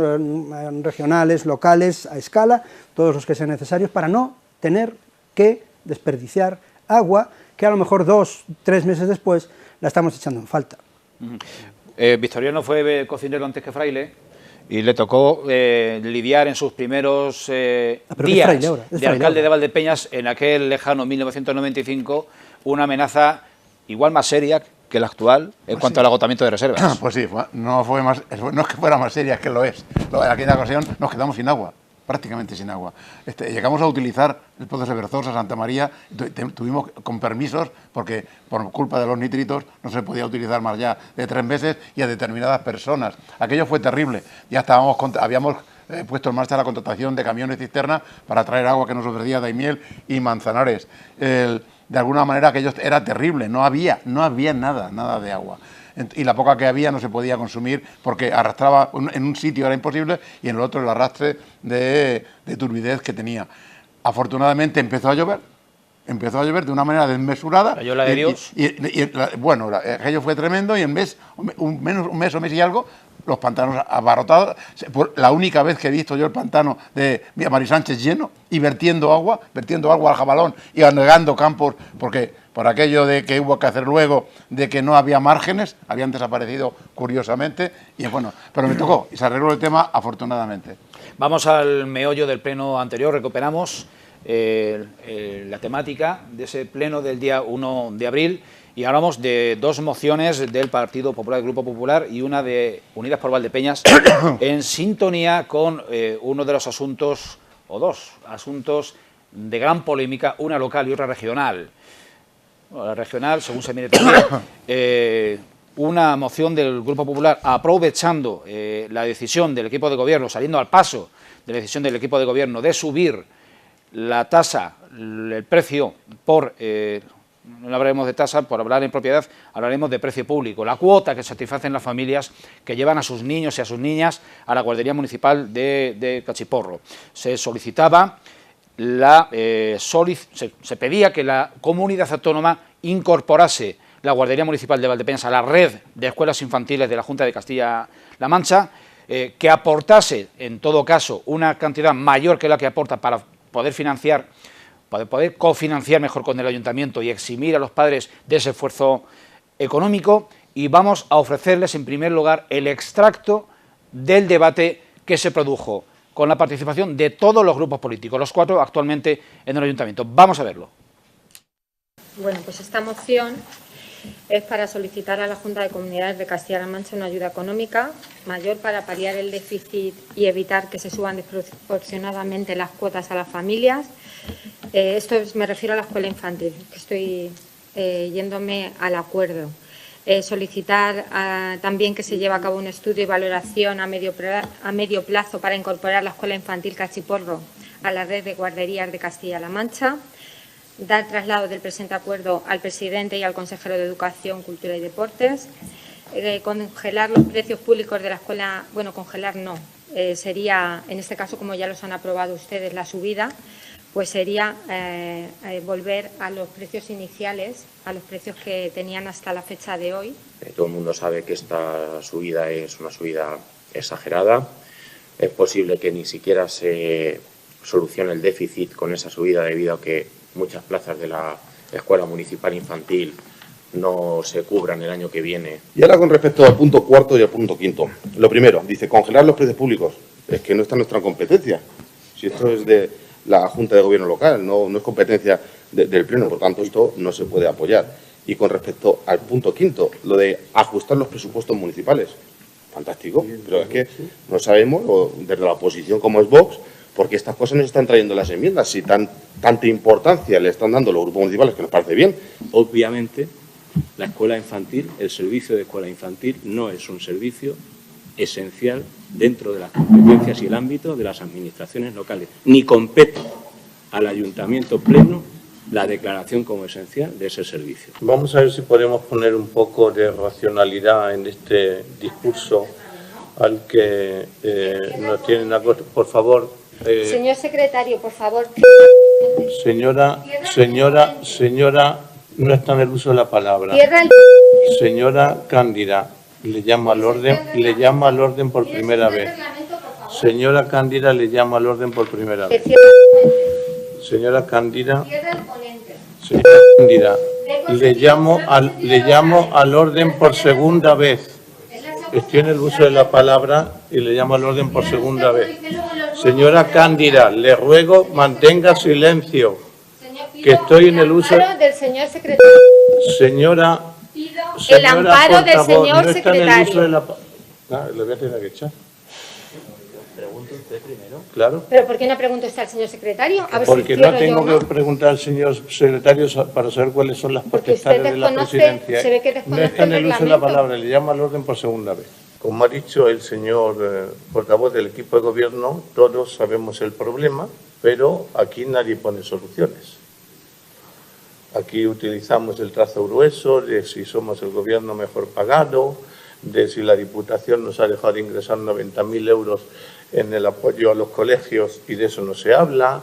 regionales, locales, a escala, todos los que sean necesarios para no tener que desperdiciar agua que a lo mejor 2 o 3 meses después la estamos echando en falta. Victoriano fue cocinero antes que fraile y le tocó lidiar en sus primeros días de alcalde de Valdepeñas en aquel lejano 1995 una amenaza igual más seria que la actual en cuanto al agotamiento de reservas. Pues sí, no es que fuera más seria, es que lo es. En aquella ocasión nos quedamos sin agua, prácticamente sin agua. Llegamos a utilizar el pozo de Severzosa, Santa María, tuvimos con permisos, porque por culpa de los nitritos no se podía utilizar más allá de 3 meses y a determinadas personas. Aquello fue terrible. Ya habíamos puesto en marcha la contratación de camiones cisterna para traer agua que nos ofrecía Daimiel y Manzanares. De alguna manera aquello era terrible, no había nada de agua. Y la poca que había no se podía consumir porque arrastraba, en un sitio era imposible y en el otro el arrastre de turbidez que tenía. Afortunadamente empezó a llover de una manera desmesurada. ¿Cayó la de Dios? Bueno, aquello fue tremendo y en un mes o mes y algo, los pantanos abarrotados. La única vez que he visto yo el pantano de Mari Sánchez lleno y vertiendo agua al Jabalón y anegando campos, porque por aquello de que hubo que hacer luego, de que no había márgenes, habían desaparecido curiosamente, y bueno, pero me tocó y se arregló el tema afortunadamente. Vamos al meollo del pleno anterior, recuperamos la temática de ese pleno del día 1 de abril y hablamos de 2 mociones del Partido Popular, del Grupo Popular, y una de Unidas por Valdepeñas, en sintonía con uno de los asuntos, o 2 asuntos de gran polémica, una local y otra regional. Bueno, la regional, según se mire también, una moción del Grupo Popular aprovechando la decisión del equipo de gobierno, saliendo al paso de la decisión del equipo de gobierno de subir la tasa, el precio por, no hablaremos de tasa, por hablar en propiedad, hablaremos de precio público, la cuota que satisfacen las familias que llevan a sus niños y a sus niñas a la guardería municipal de Cachiporro. Se solicitaba, se pedía que la comunidad autónoma incorporase la guardería municipal de Valdepeñas a la red de escuelas infantiles de la Junta de Castilla-La Mancha, que aportase, en todo caso, una cantidad mayor que la que aporta para poder cofinanciar mejor con el ayuntamiento y eximir a los padres de ese esfuerzo económico, y vamos a ofrecerles en primer lugar el extracto del debate que se produjo con la participación de todos los grupos políticos, los 4 actualmente en el ayuntamiento. Vamos a verlo. Bueno, pues esta moción es para solicitar a la Junta de Comunidades de Castilla-La Mancha una ayuda económica mayor para paliar el déficit y evitar que se suban desproporcionadamente las cuotas a las familias. Me refiero a la escuela infantil, que estoy yéndome al acuerdo. Solicitar también que se lleve a cabo un estudio y valoración a medio plazo para incorporar la escuela infantil Cachiporro a la red de guarderías de Castilla-La Mancha. Dar traslado del presente acuerdo al presidente y al consejero de Educación, Cultura y Deportes. Congelar los precios públicos de la escuela, bueno, congelar no, sería, en este caso, como ya los han aprobado ustedes, la subida, pues sería volver a los precios iniciales, a los precios que tenían hasta la fecha de hoy. Todo el mundo sabe que esta subida es una subida exagerada. Es posible que ni siquiera se solucione el déficit con esa subida debido a que muchas plazas de la Escuela Municipal Infantil no se cubran el año que viene. Y ahora con respecto al punto cuarto y al punto quinto. Lo primero, dice congelar los precios públicos. Es que no está en nuestra competencia. Si esto es de la Junta de Gobierno local, no es competencia del Pleno, por tanto esto no se puede apoyar. Y con respecto al punto quinto, lo de ajustar los presupuestos municipales. Fantástico, pero es que no sabemos, desde la oposición como es Vox, porque estas cosas nos están trayendo las enmiendas. Si tanta importancia le están dando los grupos municipales, que nos parece bien. Obviamente, la escuela infantil, el servicio de escuela infantil, no es un servicio esencial dentro de las competencias y el ámbito de las administraciones locales, ni compete al Ayuntamiento Pleno la declaración como esencial de ese servicio. Vamos a ver si podemos poner un poco de racionalidad en este discurso al que nos tienen acostumbrados. Por favor. Señor secretario, por favor. Señora, no está en el uso de la palabra. Señora Cándida, le llama al orden por primera vez. Señora Cándida, le llama al orden por primera vez. Señora Cándida, le llamo al orden por segunda vez. Estoy en el uso de la palabra y le llamo al orden por segunda vez. Señora Cándida, le ruego mantenga silencio, que estoy en el uso del señor secretario. Señora, el amparo del señor secretario. Le voy a tener que echar. Pregunte usted primero. Claro. ¿Pero por qué no pregunta usted al señor secretario? A ver porque si no tengo que preguntar al señor secretario para saber cuáles son las potestades de la presidencia. Se ve que desconoce no está en el uso de la reglamento. palabra, le llamo al orden por segunda vez. Como ha dicho el señor portavoz del equipo de gobierno, todos sabemos el problema, pero aquí nadie pone soluciones. Aquí utilizamos el trazo grueso de si somos el gobierno mejor pagado, de si la Diputación nos ha dejado de ingresar 90.000 euros en el apoyo a los colegios y de eso no se habla.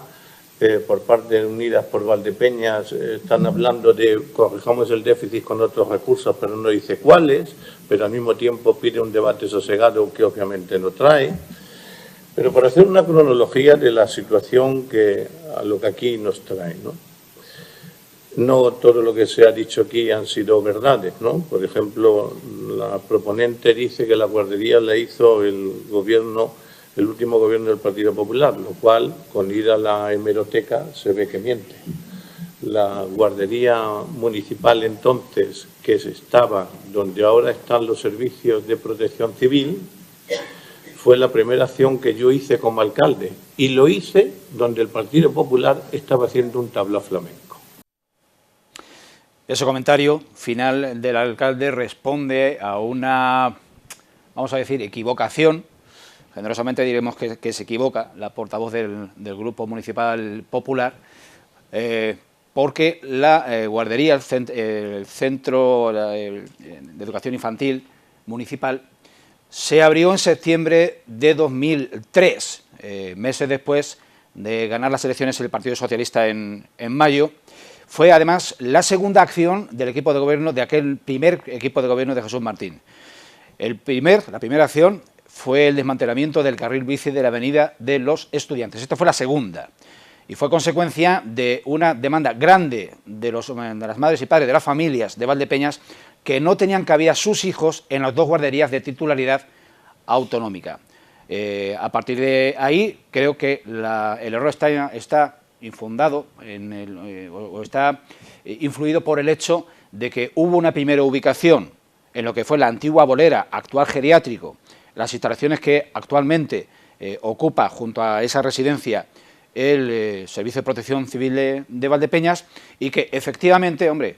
Por parte de Unidas por Valdepeñas están hablando de corrijamos el déficit con otros recursos, pero no dice cuáles, pero al mismo tiempo pide un debate sosegado que obviamente no trae. Pero para hacer una cronología de la situación a lo que aquí nos trae, ¿no? No todo lo que se ha dicho aquí han sido verdades, ¿no? Por ejemplo, la proponente dice que la guardería la hizo el último gobierno del Partido Popular, lo cual, con ir a la hemeroteca, se ve que miente. La guardería municipal entonces, que estaba donde ahora están los servicios de protección civil, fue la primera acción que yo hice como alcalde, y lo hice donde el Partido Popular estaba haciendo un tablao flamenco. Ese comentario final del alcalde responde a una, vamos a decir, equivocación. Generosamente diremos que se equivoca la portavoz del Grupo Municipal Popular, porque la guardería, el Centro de Educación Infantil Municipal, se abrió en septiembre de 2003, meses después de ganar las elecciones el Partido Socialista en mayo. Fue además la segunda acción del equipo de gobierno, de aquel primer equipo de gobierno de Jesús Martín. La primera acción fue el desmantelamiento del carril bici de la Avenida de los Estudiantes. Esta fue la segunda y fue consecuencia de una demanda grande de las madres y padres de las familias de Valdepeñas que no tenían cabida sus hijos en las dos guarderías de titularidad autonómica. A partir de ahí creo que el error está infundado o está influido por el hecho de que hubo una primera ubicación en lo que fue la antigua bolera, actual geriátrico, las instalaciones que actualmente ocupa junto a esa residencia el Servicio de Protección Civil de Valdepeñas y que efectivamente, hombre,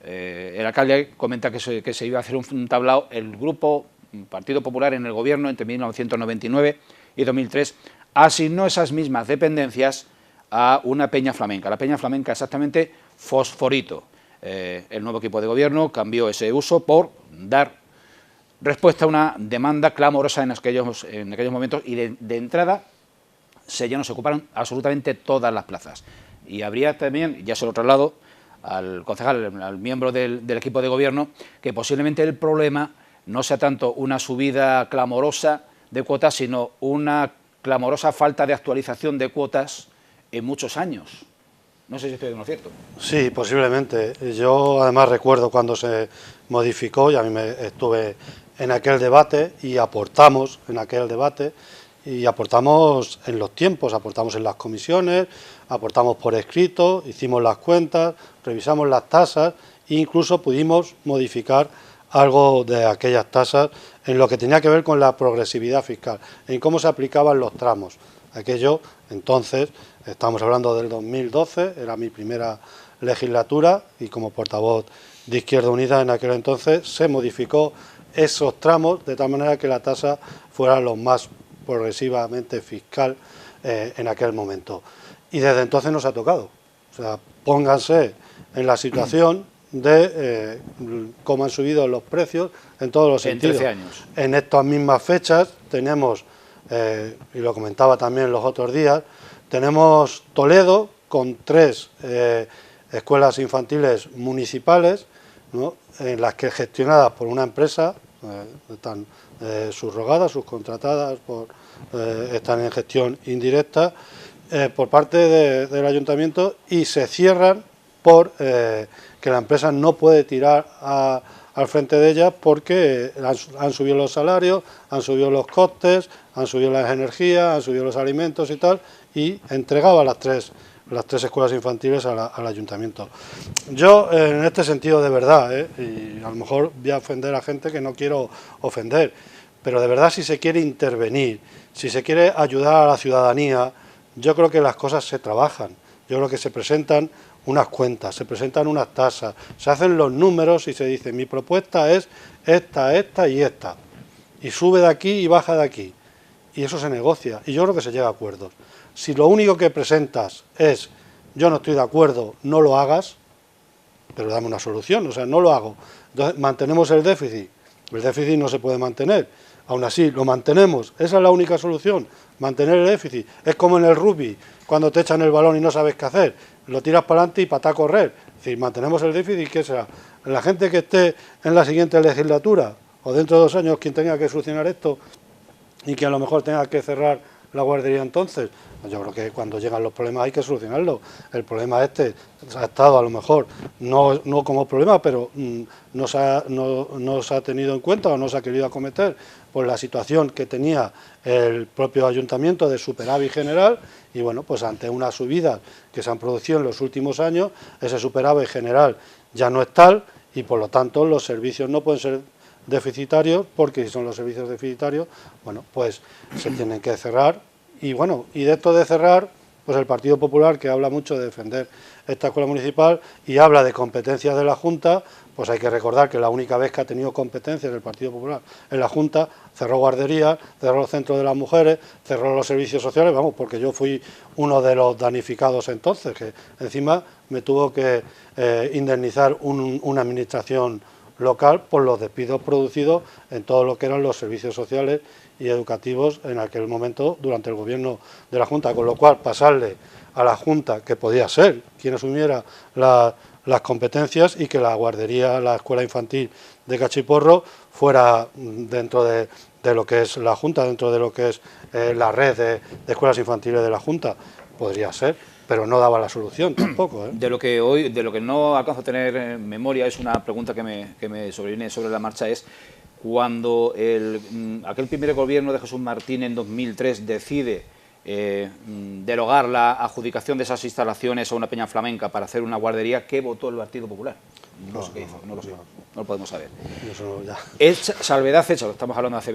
el alcalde comenta que se iba a hacer un tablao. El grupo Partido Popular en el gobierno entre 1999 y 2003 asignó esas mismas dependencias a una peña flamenca. La peña flamenca exactamente Fosforito. El nuevo equipo de gobierno cambió ese uso por dar respuesta a una demanda clamorosa en aquellos momentos y de entrada ya nos ocuparon absolutamente todas las plazas. Y habría también, ya se lo traslado al concejal, al miembro del equipo de gobierno, que posiblemente el problema no sea tanto una subida clamorosa de cuotas, sino una clamorosa falta de actualización de cuotas en muchos años. No sé si estoy en lo cierto. Sí, posiblemente. Yo además recuerdo cuando se modificó, y a mí estuve en aquel debate y aportamos en aquel debate, y aportamos en los tiempos, aportamos en las comisiones, aportamos por escrito, hicimos las cuentas, revisamos las tasas e incluso pudimos modificar algo de aquellas tasas en lo que tenía que ver con la progresividad fiscal, en cómo se aplicaban los tramos. Aquello, entonces, estamos hablando del 2012, era mi primera legislatura y como portavoz de Izquierda Unida en aquel entonces se modificó esos tramos de tal manera que la tasa fuera lo más progresivamente fiscal en aquel momento. Y desde entonces nos ha tocado. O sea, pónganse en la situación de cómo han subido los precios en todos los sentidos. 13 años. En estas mismas fechas tenemos, y lo comentaba también los otros días, tenemos Toledo con 3 escuelas infantiles municipales, ¿no?, en las que gestionadas por una empresa, están subrogadas, subcontratadas, están en gestión indirecta por parte del ayuntamiento y se cierran por que la empresa no puede tirar al frente de ellas porque han subido los salarios, han subido los costes, han subido las energías, han subido los alimentos y tal, y entregaba las tres escuelas infantiles al ayuntamiento. Yo, en este sentido, de verdad, y a lo mejor voy a ofender a gente que no quiero ofender, pero de verdad, si se quiere intervenir, si se quiere ayudar a la ciudadanía, yo creo que las cosas se trabajan. Yo creo que se presentan unas cuentas, se presentan unas tasas, se hacen los números y se dice, mi propuesta es esta, esta y esta, y sube de aquí y baja de aquí, y eso se negocia, y yo creo que se llega a acuerdos. Si lo único que presentas es, yo no estoy de acuerdo, no lo hagas, pero dame una solución, o sea, no lo hago. Entonces, mantenemos el déficit no se puede mantener, aún así lo mantenemos, esa es la única solución, mantener el déficit. Es como en el rugby, cuando te echan el balón y no sabes qué hacer, lo tiras para adelante y para correr. Es decir, mantenemos el déficit, ¿qué será? La gente que esté en la siguiente legislatura, o dentro de 2 años, quien tenga que solucionar esto, y que a lo mejor tenga que cerrar la guardería entonces, yo creo que cuando llegan los problemas hay que solucionarlos. El problema ha estado a lo mejor, no como problema, pero no se ha tenido en cuenta o no se ha querido acometer por la situación que tenía el propio ayuntamiento de superávit general y bueno, pues ante unas subidas que se han producido en los últimos años, ese superávit general ya no es tal y por lo tanto los servicios no pueden ser deficitarios porque si son los servicios deficitarios, bueno, pues se tienen que cerrar. Y bueno, y de esto de cerrar, pues el Partido Popular, que habla mucho de defender esta escuela municipal y habla de competencias de la Junta, pues hay que recordar que la única vez que ha tenido competencias el Partido Popular en la Junta, cerró guarderías, cerró los centros de las mujeres, cerró los servicios sociales, vamos, porque yo fui uno de los damnificados entonces, que encima me tuvo que indemnizar una administración local por los despidos producidos en todo lo que eran los servicios sociales y educativos en aquel momento durante el gobierno de la Junta, con lo cual pasarle a la Junta, que podía ser quien asumiera las competencias y que la guardería, la escuela infantil de Cachiporro fuera dentro de lo que es la Junta, dentro de lo que es la red de escuelas infantiles de la Junta, podría ser, pero no daba la solución tampoco. De lo que no alcanzo a tener en memoria, es una pregunta que me sobreviene sobre la marcha, es cuando aquel primer gobierno de Jesús Martín en 2003 decide derogar la adjudicación de esas instalaciones a una peña flamenca para hacer una guardería, ¿qué votó el Partido Popular? No sé qué hizo, no lo sé, no lo podemos saber. Eso ya. Es salvedad hecha, lo estamos hablando hace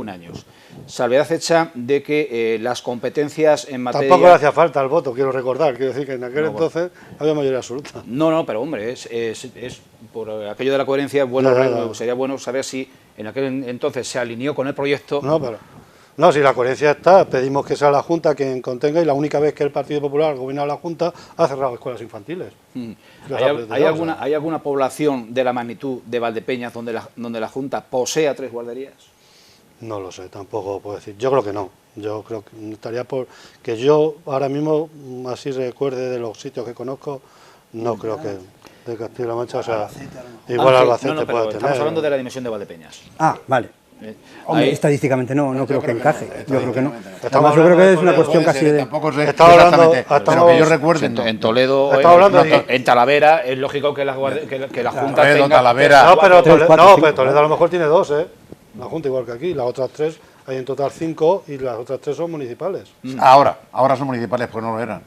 años. Salvedad hecha de que las competencias en materia... Tampoco le hacía falta el voto, quiero recordar. Quiero decir que en aquel entonces había mayoría absoluta. No, pero hombre, es por aquello de la coherencia, bueno, sería bueno saber si en aquel entonces se alineó con el proyecto... No, si la coherencia está, pedimos que sea la Junta quien contenga, y la única vez que el Partido Popular ha gobernado la Junta ha cerrado escuelas infantiles. ¿Hay alguna población de la magnitud de Valdepeñas donde la Junta posea 3 guarderías? No lo sé, tampoco puedo decir. Yo creo que no. Yo creo que estaría por... Que yo ahora mismo, así recuerde de los sitios que conozco, no creo que de Castilla-La Mancha, o sea, igual Albacete puede tener. Estamos hablando de la dimensión de Valdepeñas. Ah, vale. Hombre, estadísticamente no creo que encaje. Yo creo que no. Además, yo creo que es una cuestión casi de... Tampoco sé exactamente, pero que yo recuerde. En Toledo, en Talavera, es lógico que la Junta tenga... Talavera... No, pero Toledo a lo mejor tiene 2, ¿eh? La Junta igual que aquí. Las otras 3, hay en total 5, y las otras 3 son municipales. Ahora son municipales, pues no lo eran.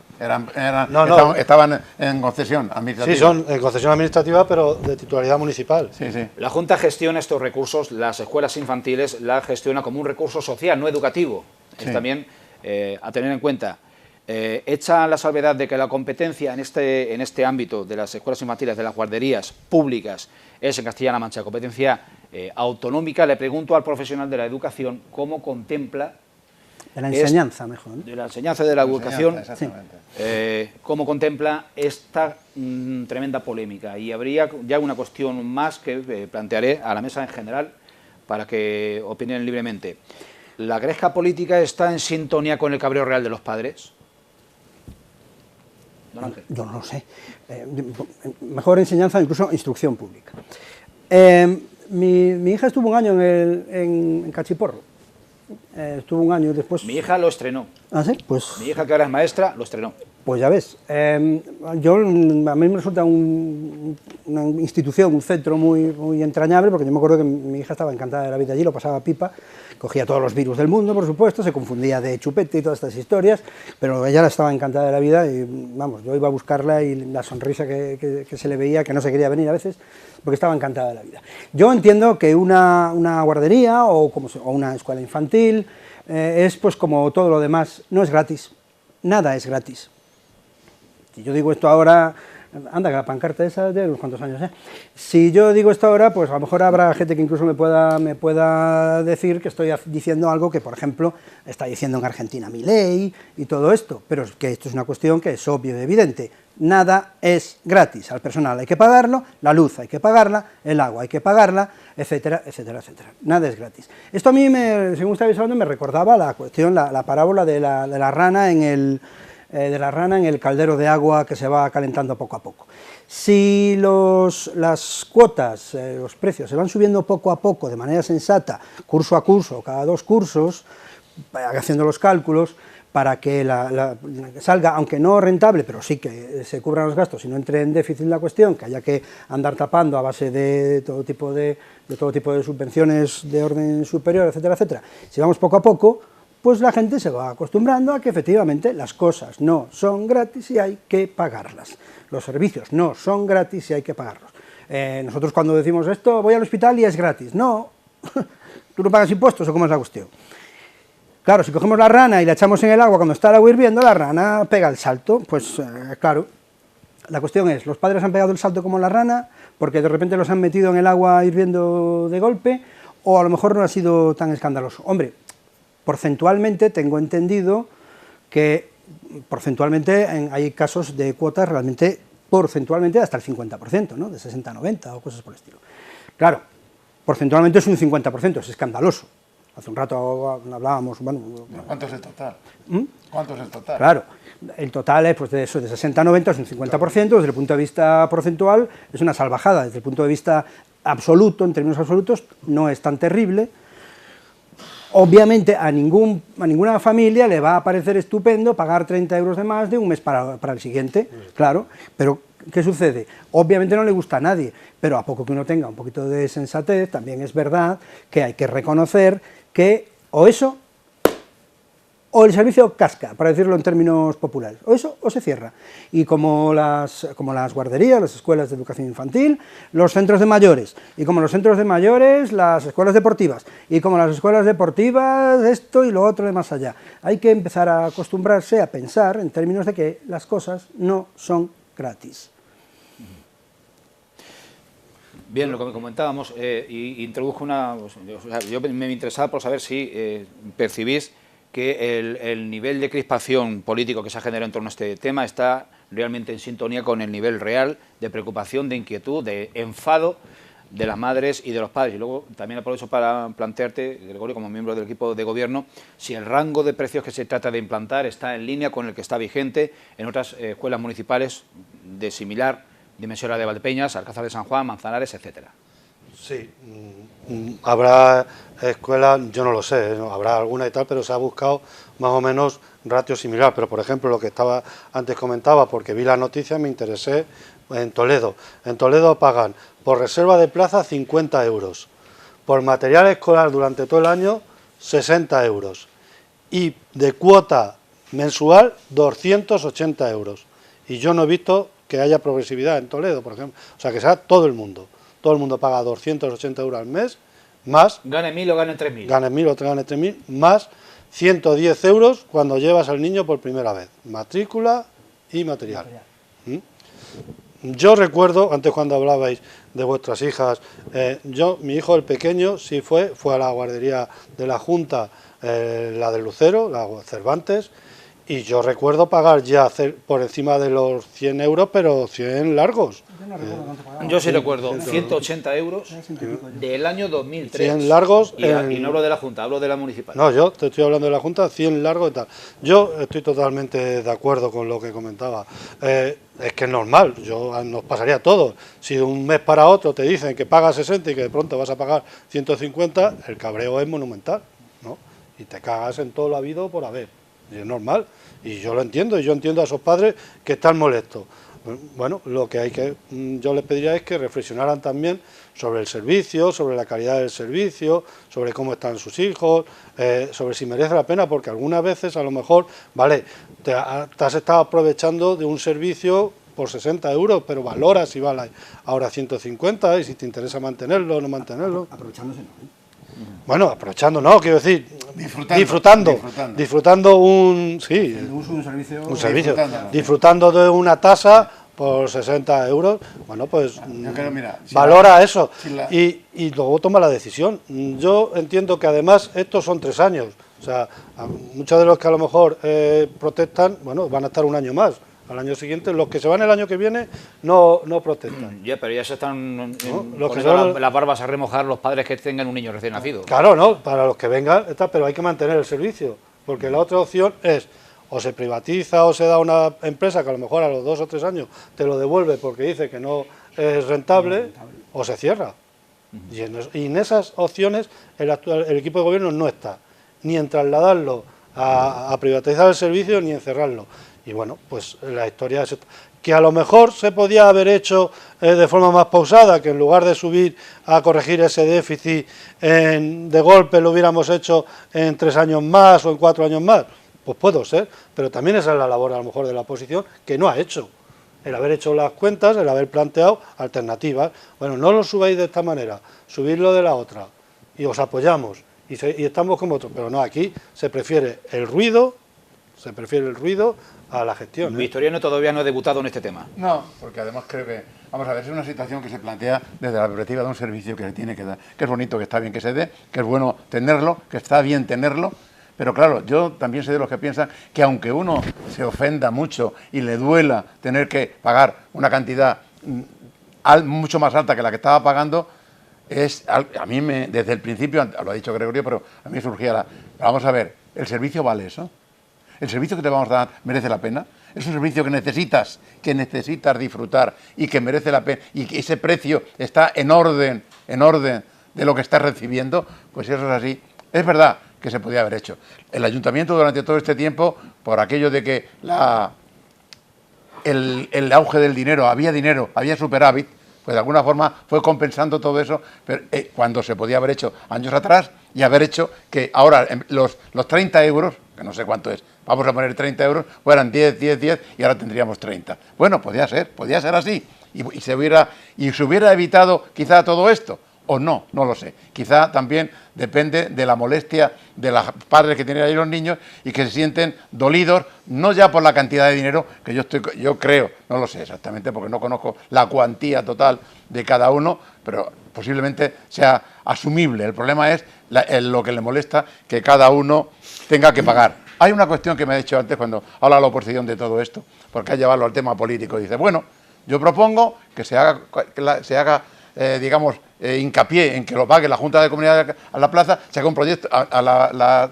Estaban en concesión administrativa. Sí, son en concesión administrativa, pero de titularidad municipal. Sí. La Junta gestiona estos recursos, las escuelas infantiles la gestiona como un recurso social, no educativo. Sí. Es también a tener en cuenta. Hecha la salvedad de que la competencia en este ámbito de las escuelas infantiles, de las guarderías públicas, es en Castilla-La Mancha, competencia autonómica, le pregunto al profesional de la educación cómo contempla... De la enseñanza, mejor. ¿No? De la enseñanza y de la educación, cómo contempla esta tremenda polémica. Y habría ya una cuestión más que plantearé a la mesa en general para que opinen libremente. ¿La gresca política está en sintonía con el cabreo real de los padres? Don Ángel. Yo no lo sé. Mejor enseñanza, incluso instrucción pública. Mi hija estuvo un año en Cachiporro. Estuvo un año después... Mi hija lo estrenó. ¿Ah, sí? Pues... Mi hija, que ahora es maestra, lo estrenó. Pues ya ves. A mí me resulta una institución, un centro muy entrañable, porque yo me acuerdo que mi hija estaba encantada de la vida allí, lo pasaba pipa, cogía todos los virus del mundo, por supuesto, se confundía de chupete y todas estas historias, pero ella estaba encantada de la vida y, vamos, yo iba a buscarla y la sonrisa que se le veía, que no se quería venir a veces, porque estaba encantada de la vida. Yo entiendo que una guardería o una escuela infantil es pues como todo lo demás, no es gratis, nada es gratis. Si yo digo esto ahora, anda, que la pancarta esa de unos cuantos años, ¿eh? Si yo digo esto ahora, pues a lo mejor habrá gente que incluso me pueda decir que estoy diciendo algo que, por ejemplo, está diciendo en Argentina Milei y todo esto, pero es que esto es una cuestión que es obvio y evidente. Nada es gratis, al personal hay que pagarlo, la luz hay que pagarla, el agua hay que pagarla, etcétera, etcétera, etcétera. Nada es gratis. Esto a mí, según estabais hablando, me recordaba la cuestión, la parábola de la rana en el caldero de agua que se va calentando poco a poco. Si las cuotas, los precios se van subiendo poco a poco, de manera sensata, curso a curso, cada 2 cursos, haciendo los cálculos, para que salga, aunque no rentable, pero sí que se cubran los gastos y no entre en déficit la cuestión, que haya que andar tapando a base de todo tipo de subvenciones de orden superior, etcétera, etcétera. Si vamos poco a poco, pues la gente se va acostumbrando a que efectivamente las cosas no son gratis y hay que pagarlas. Los servicios no son gratis y hay que pagarlos. Nosotros cuando decimos esto, voy al hospital y es gratis. No, ¿tú no pagas impuestos o cómo es la cuestión? Claro, si cogemos la rana y la echamos en el agua cuando está el agua hirviendo, la rana pega el salto. Pues claro, la cuestión es, ¿los padres han pegado el salto como la rana porque de repente los han metido en el agua hirviendo de golpe? O a lo mejor no ha sido tan escandaloso. Hombre, porcentualmente tengo entendido que hay casos de cuotas realmente porcentualmente hasta el 50%, ¿no? De 60-90 o cosas por el estilo. Claro, porcentualmente es un 50%, es escandaloso. Hace un rato hablábamos... Bueno, ¿cuánto es el total? ¿Cuánto es el total? Claro, el total es pues, de 60-90, es un 50%, desde el punto de vista porcentual es una salvajada, desde el punto de vista absoluto, en términos absolutos, no es tan terrible. Obviamente a ninguna familia le va a parecer estupendo pagar 30 euros de más de un mes para el siguiente, claro, pero ¿qué sucede? Obviamente no le gusta a nadie, pero a poco que uno tenga un poquito de sensatez, también es verdad que hay que reconocer que o eso o el servicio casca, para decirlo en términos populares, o eso o se cierra. Y como las guarderías, las escuelas de educación infantil, los centros de mayores, y como los centros de mayores, las escuelas deportivas, y como las escuelas deportivas, esto y lo otro de más allá. Hay que empezar a acostumbrarse a pensar en términos de que las cosas no son gratis. Bien, lo que me comentábamos, y introduzco yo me interesaba por saber si percibís que el nivel de crispación político que se ha generado en torno a este tema está realmente en sintonía con el nivel real de preocupación, de inquietud, de enfado de las madres y de los padres. Y luego también aprovecho para plantearte, Gregorio, como miembro del equipo de gobierno, si el rango de precios que se trata de implantar está en línea con el que está vigente en otras escuelas municipales de similar dimensión a la de Valdepeñas, Alcázar de San Juan, Manzanares, etcétera. Sí, habrá escuelas, yo no lo sé, habrá alguna y tal, pero se ha buscado más o menos ratio similar. Pero, por ejemplo, lo que estaba antes comentaba, porque vi la noticia, me interesé en Toledo. En Toledo pagan por reserva de plaza 50 euros, por material escolar durante todo el año 60 euros y de cuota mensual 280 euros. Y yo no he visto que haya progresividad en Toledo, por ejemplo. O sea, que sea todo el mundo. Todo el mundo paga 280 euros al mes, más... Gane 1.000 o gane 3.000. Gane 1.000 o gane 3.000, más 110 euros cuando llevas al niño por primera vez. Matrícula y material. Yo recuerdo, antes cuando hablabais de vuestras hijas, mi hijo el pequeño sí fue a la guardería de la Junta, la del Lucero, la Cervantes, y yo recuerdo pagar ya por encima de los 100 euros, pero 100 largos. Yo sí recuerdo, 180 euros del año 2003. 100 largos. Y no hablo de la Junta, hablo de la municipal. No, yo te estoy hablando de la Junta, 100 largos y tal. Yo estoy totalmente de acuerdo con lo que comentaba. Es que es normal, nos pasaría a todos. Si de un mes para otro te dicen que pagas 60 y que de pronto vas a pagar 150, el cabreo es monumental, ¿no? Y te cagas en todo lo habido por haber. Y es normal, y yo lo entiendo, y yo entiendo a esos padres que están molestos. Bueno, lo que yo les pediría es que reflexionaran también sobre el servicio, sobre la calidad del servicio, sobre cómo están sus hijos, sobre si merece la pena, porque algunas veces a lo mejor, vale, te has estado aprovechando de un servicio por 60 euros, pero valora si vale ahora 150 y si te interesa mantenerlo o no mantenerlo. Aprovechándose, ¿no? Bueno, aprovechando, no, quiero decir, disfrutando un servicio, disfrutando de una tasa por 60 euros, bueno, pues valora eso y luego toma la decisión. Yo entiendo que además estos son 3 años, o sea, muchos de los que a lo mejor protestan, bueno, van a estar un año más. Al año siguiente, los que se van el año que viene no protestan. Ya, pero ya se están poniendo las barbas a remojar los padres que tengan un niño recién nacido. Claro, no, para los que vengan, pero hay que mantener el servicio, porque la otra opción es o se privatiza o se da a una empresa que a lo mejor a los 2 o 3 años te lo devuelve porque dice que no es rentable, o se cierra. Y en esas opciones el equipo de gobierno no está, ni en trasladarlo a privatizar el servicio ni en cerrarlo. Y bueno, pues la historia es esta. Que a lo mejor se podía haber hecho de forma más pausada, que en lugar de subir a corregir ese déficit de golpe lo hubiéramos hecho en 3 años más o en 4 años más, pues puede ser, pero también esa es la labor a lo mejor de la oposición, que no ha hecho. El haber hecho las cuentas, el haber planteado alternativas. Bueno, no lo subáis de esta manera, subidlo de la otra, y os apoyamos, y estamos como otros, pero no, aquí se prefiere el ruido a la gestión. Victoriano todavía no ha debutado en este tema. No, porque además creo que, vamos a ver, es una situación que se plantea desde la perspectiva de un servicio que se tiene que dar, que es bonito, que está bien que se dé, que es bueno tenerlo, que está bien tenerlo, pero claro, yo también soy de los que piensan que aunque uno se ofenda mucho y le duela tener que pagar una cantidad mucho más alta que la que estaba pagando, a mí desde el principio, lo ha dicho Gregorio, pero a mí surgía vamos a ver, ¿el servicio vale eso? ¿El servicio que te vamos a dar merece la pena? ¿Es un servicio que necesitas disfrutar y que merece la pena y que ese precio está en orden de lo que estás recibiendo? Pues si eso es así, es verdad que se podía haber hecho. El ayuntamiento durante todo este tiempo, por aquello de que el auge del dinero, había superávit, pues de alguna forma fue compensando todo eso, pero cuando se podía haber hecho años atrás y haber hecho que ahora los 30 euros que no sé cuánto es, vamos a poner 30 euros, fueran 10, 10, 10 y ahora tendríamos 30. Bueno, podía ser así y se hubiera evitado quizá todo esto. O no, no lo sé. Quizá también depende de la molestia de los padres que tienen ahí los niños y que se sienten dolidos, no ya por la cantidad de dinero, que yo creo, no lo sé exactamente porque no conozco la cuantía total de cada uno, pero posiblemente sea asumible. El problema es lo que le molesta, que cada uno tenga que pagar. Hay una cuestión que me ha dicho antes cuando habla la oposición de todo esto, porque hay que llevarlo al tema político. Dice, bueno, yo propongo que se haga digamos, hincapié en que lo pague la Junta de Comunidades a la plaza, se haga un proyecto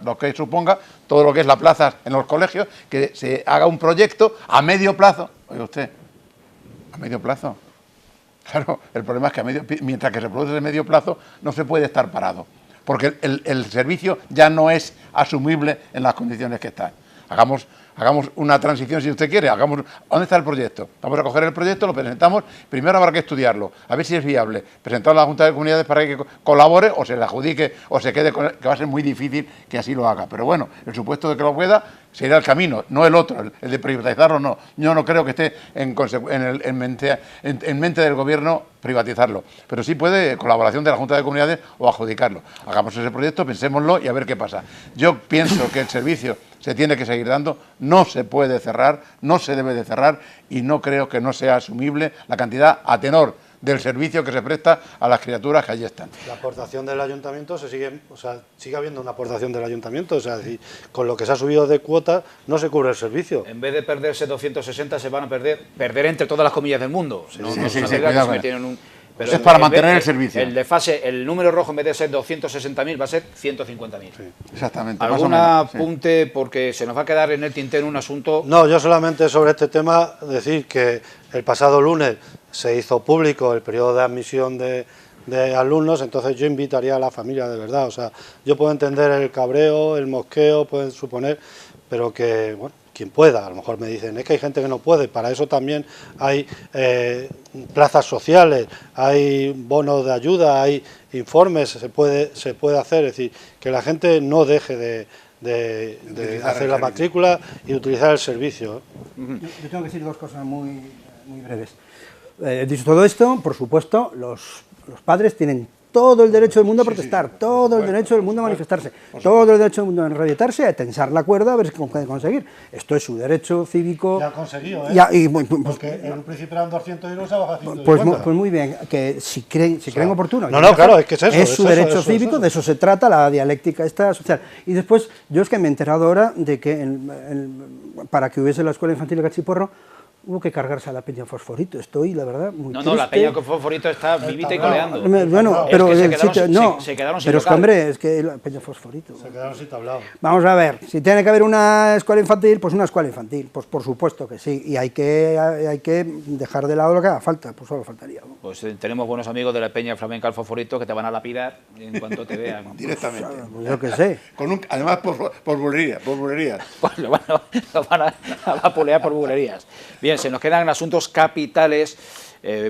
lo que suponga, todo lo que es la plaza en los colegios, que se haga un proyecto a medio plazo. Oiga usted, a medio plazo. Claro, el problema es que mientras que se produce de medio plazo no se puede estar parado, porque el servicio ya no es asumible en las condiciones que están. Hagamos una transición si usted quiere, ¿dónde está el proyecto? Vamos a coger el proyecto, lo presentamos, primero habrá que estudiarlo, a ver si es viable, presentarlo a la Junta de Comunidades para que colabore o se le adjudique o se quede con él, que va a ser muy difícil que así lo haga, pero bueno, el supuesto de que lo pueda será el camino, no el otro, el de privatizarlo no. Yo no creo que esté en mente del gobierno privatizarlo, pero sí puede colaboración de la Junta de Comunidades o adjudicarlo. Hagamos ese proyecto, pensémoslo y a ver qué pasa. Yo pienso que el servicio se tiene que seguir dando, no se puede cerrar, no se debe de cerrar y no creo que no sea asumible la cantidad a tenor del servicio que se presta a las criaturas que allí están. La aportación del ayuntamiento sigue habiendo una aportación del ayuntamiento, o sea, es decir, con lo que se ha subido de cuotas no se cubre el servicio. En vez de perderse 260 se van a perder entre todas las comillas del mundo. Pero es para mantener el servicio. El desfase, el número rojo en vez de ser 260.000 va a ser 150.000. Sí, exactamente. ¿Algún apunte? Sí. Porque se nos va a quedar en el tintero un asunto... No, yo solamente sobre este tema decir que el pasado lunes se hizo público el periodo de admisión de alumnos, entonces yo invitaría a la familia de verdad. O sea, yo puedo entender el cabreo, el mosqueo, pueden suponer, pero que, bueno, quien pueda, a lo mejor me dicen, es que hay gente que no puede, para eso también hay plazas sociales, hay bonos de ayuda, hay informes, se puede hacer, es decir, que la gente no deje de hacer la matrícula y utilizar el servicio. Yo tengo que decir dos cosas muy breves. Dicho todo esto, por supuesto, los padres tienen todo el derecho del mundo a protestar, todo el derecho del mundo a manifestarse, todo el derecho del mundo a enrabietarse, a tensar la cuerda, a ver si puede conseguir. Esto es su derecho cívico. Ya ha conseguido, ¿eh? Porque en un principio eran 200 euros, se ha bajado a 150. Pues muy bien, que si creen oportuno. No, claro, es que es eso. Es su derecho cívico, de eso se trata, la dialéctica esta social. Y después, yo es que me he enterado ahora de que para que hubiese la escuela infantil de Cachiporro, hubo que cargarse a la Peña Fosforito. Estoy, la verdad, muy triste. No, la Peña Fosforito está vivita y coleando. Bueno, pero se quedaron sin pero es que, hombre, es que la Peña Fosforito. Se quedaron sin tablado. Vamos a ver, si tiene que haber una escuela infantil, pues una escuela infantil. Pues por supuesto que sí. Y hay que dejar de lado lo que haga falta, pues solo faltaría. Pues tenemos buenos amigos de la Peña Flamenca al Fosforito que te van a lapidar en cuanto te vean. Directamente. Pues yo qué sé. Además por bulerías. Pues lo van a vapulear por bulerías. Bien, se nos quedan asuntos capitales,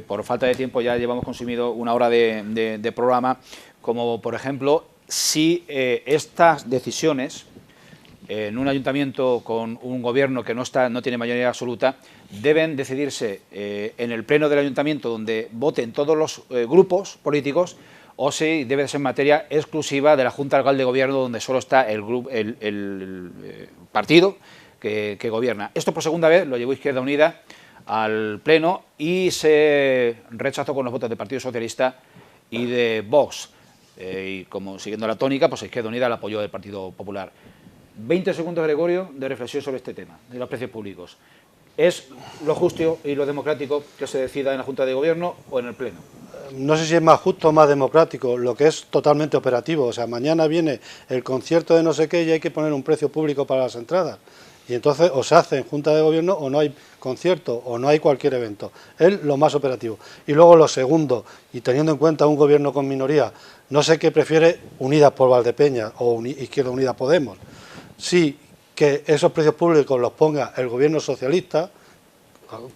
por falta de tiempo ya llevamos consumido una hora de programa, como por ejemplo, si estas decisiones en un ayuntamiento con un gobierno que no tiene mayoría absoluta, deben decidirse en el pleno del ayuntamiento donde voten todos los grupos políticos, o si debe ser materia exclusiva de la Junta Local de Gobierno donde solo está el partido que gobierna. Esto por segunda vez lo llevó Izquierda Unida al Pleno y se rechazó con los votos del Partido Socialista y de Vox. Y como siguiendo la tónica, pues Izquierda Unida el apoyo del Partido Popular. 20 segundos, Gregorio, de reflexión sobre este tema, de los precios públicos. ¿Es lo justo y lo democrático que se decida en la Junta de Gobierno o en el Pleno? No sé si es más justo o más democrático, lo que es totalmente operativo. O sea, mañana viene el concierto de no sé qué y hay que poner un precio público para las entradas. Y entonces o se hace en Junta de Gobierno o no hay concierto o no hay cualquier evento. Es lo más operativo. Y luego lo segundo, y teniendo en cuenta un gobierno con minoría, no sé qué prefiere Unidas por Valdepeñas o Izquierda Unida Podemos. Sí que esos precios públicos los ponga el gobierno socialista,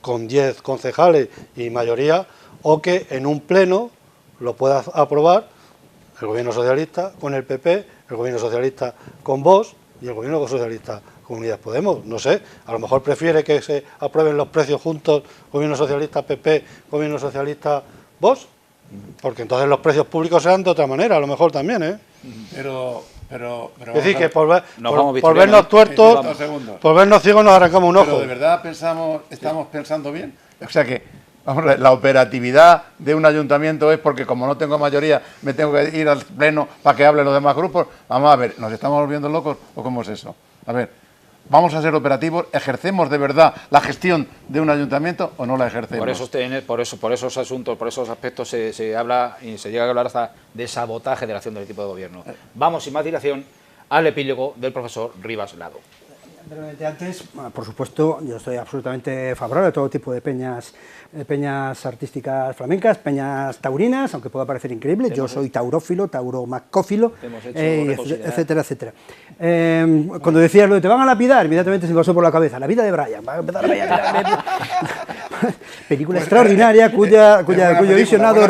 con 10 concejales y mayoría, o que en un pleno lo pueda aprobar el gobierno socialista con el PP, el gobierno socialista con Vox, y el gobierno socialista Comunidad Podemos. No sé, a lo mejor prefiere que se aprueben los precios juntos, gobierno socialista PP, gobierno socialista Vox, porque entonces los precios públicos serán de otra manera, a lo mejor también, ¿eh? Pero es decir, que por vernos vernos tuertos, por vernos ciegos nos arrancamos un ojo. Pero de verdad estamos pensando bien. O sea que, vamos, la operatividad de un ayuntamiento es porque como no tengo mayoría me tengo que ir al pleno para que hablen los demás grupos. Vamos a ver, ¿nos estamos volviendo locos o cómo es eso? A ver, ¿vamos a ser operativos? ¿Ejercemos de verdad la gestión de un ayuntamiento o no la ejercemos? Por esos asuntos, por esos aspectos se habla y se llega a hablar hasta de sabotaje de la acción del equipo de gobierno. Vamos sin más dilación al epílogo del profesor Rivas Lago. Brevemente antes, por supuesto, yo estoy absolutamente favorable a todo tipo de peñas artísticas flamencas, peñas taurinas, aunque pueda parecer increíble, yo soy taurófilo, tauromacófilo, etcétera, etcétera. Cuando decías lo de te van a lapidar, inmediatamente se me pasó por la cabeza, la vida de Brian, va a empezar película extraordinaria cuyo visionado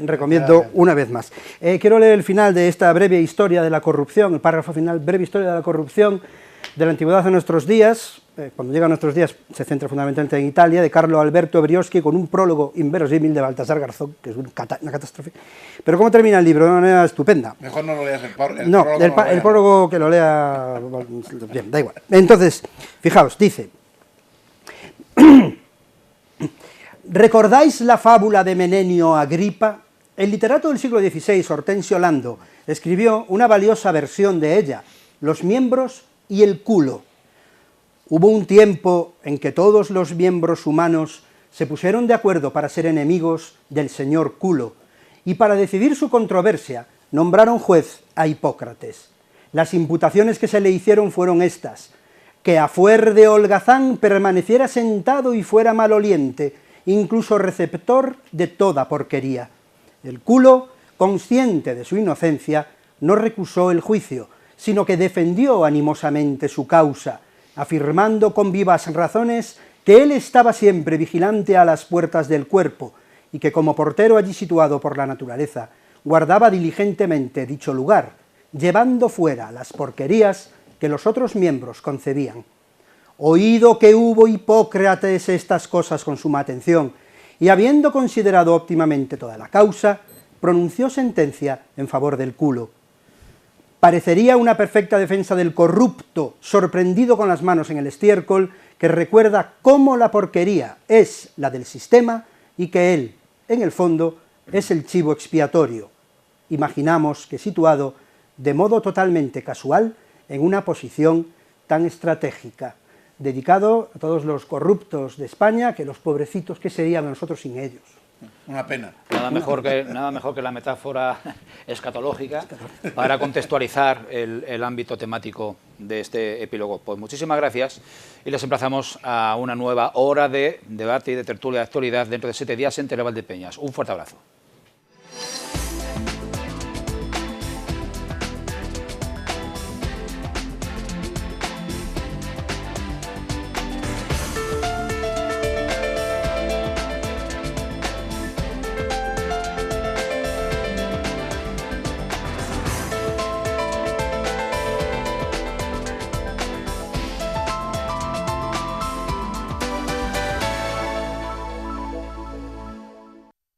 recomiendo una vez más. Quiero leer el final de esta breve historia de la corrupción, el párrafo final, breve historia de la corrupción de la antigüedad a nuestros días. Cuando llega a nuestros días se centra fundamentalmente en Italia, de Carlo Alberto Brioschi, con un prólogo inverosímil de Baltasar Garzón, que es una catástrofe. Pero cómo termina el libro, de una manera estupenda. Mejor no lo leas el prólogo. No, el prólogo que lo lea... Bien, da igual. Entonces, fijaos, dice... ¿Recordáis la fábula de Menenio Agripa? El literato del siglo XVI, Hortensio Lando, escribió una valiosa versión de ella, Los miembros y el culo. Hubo un tiempo en que todos los miembros humanos se pusieron de acuerdo para ser enemigos del señor culo, y para decidir su controversia nombraron juez a Hipócrates. Las imputaciones que se le hicieron fueron estas: que a fuer de holgazán permaneciera sentado y fuera maloliente, incluso receptor de toda porquería. El culo, consciente de su inocencia, no recusó el juicio, sino que defendió animosamente su causa, afirmando con vivas razones que él estaba siempre vigilante a las puertas del cuerpo, y que como portero allí situado por la naturaleza, guardaba diligentemente dicho lugar, llevando fuera las porquerías que los otros miembros concebían. Oído que hubo Hipócrates estas cosas con suma atención, y habiendo considerado óptimamente toda la causa, pronunció sentencia en favor del culo. Parecería una perfecta defensa del corrupto, sorprendido con las manos en el estiércol, que recuerda cómo la porquería es la del sistema y que él, en el fondo, es el chivo expiatorio. Imaginamos que situado de modo totalmente casual en una posición tan estratégica, dedicado a todos los corruptos de España, que los pobrecitos, ¿qué serían de nosotros sin ellos? Una pena. Nada mejor que la metáfora escatológica para contextualizar el ámbito temático de este epílogo. Pues muchísimas gracias y les emplazamos a una nueva hora de debate y de tertulia de actualidad dentro de 7 días en Televaldepeñas. Un fuerte abrazo.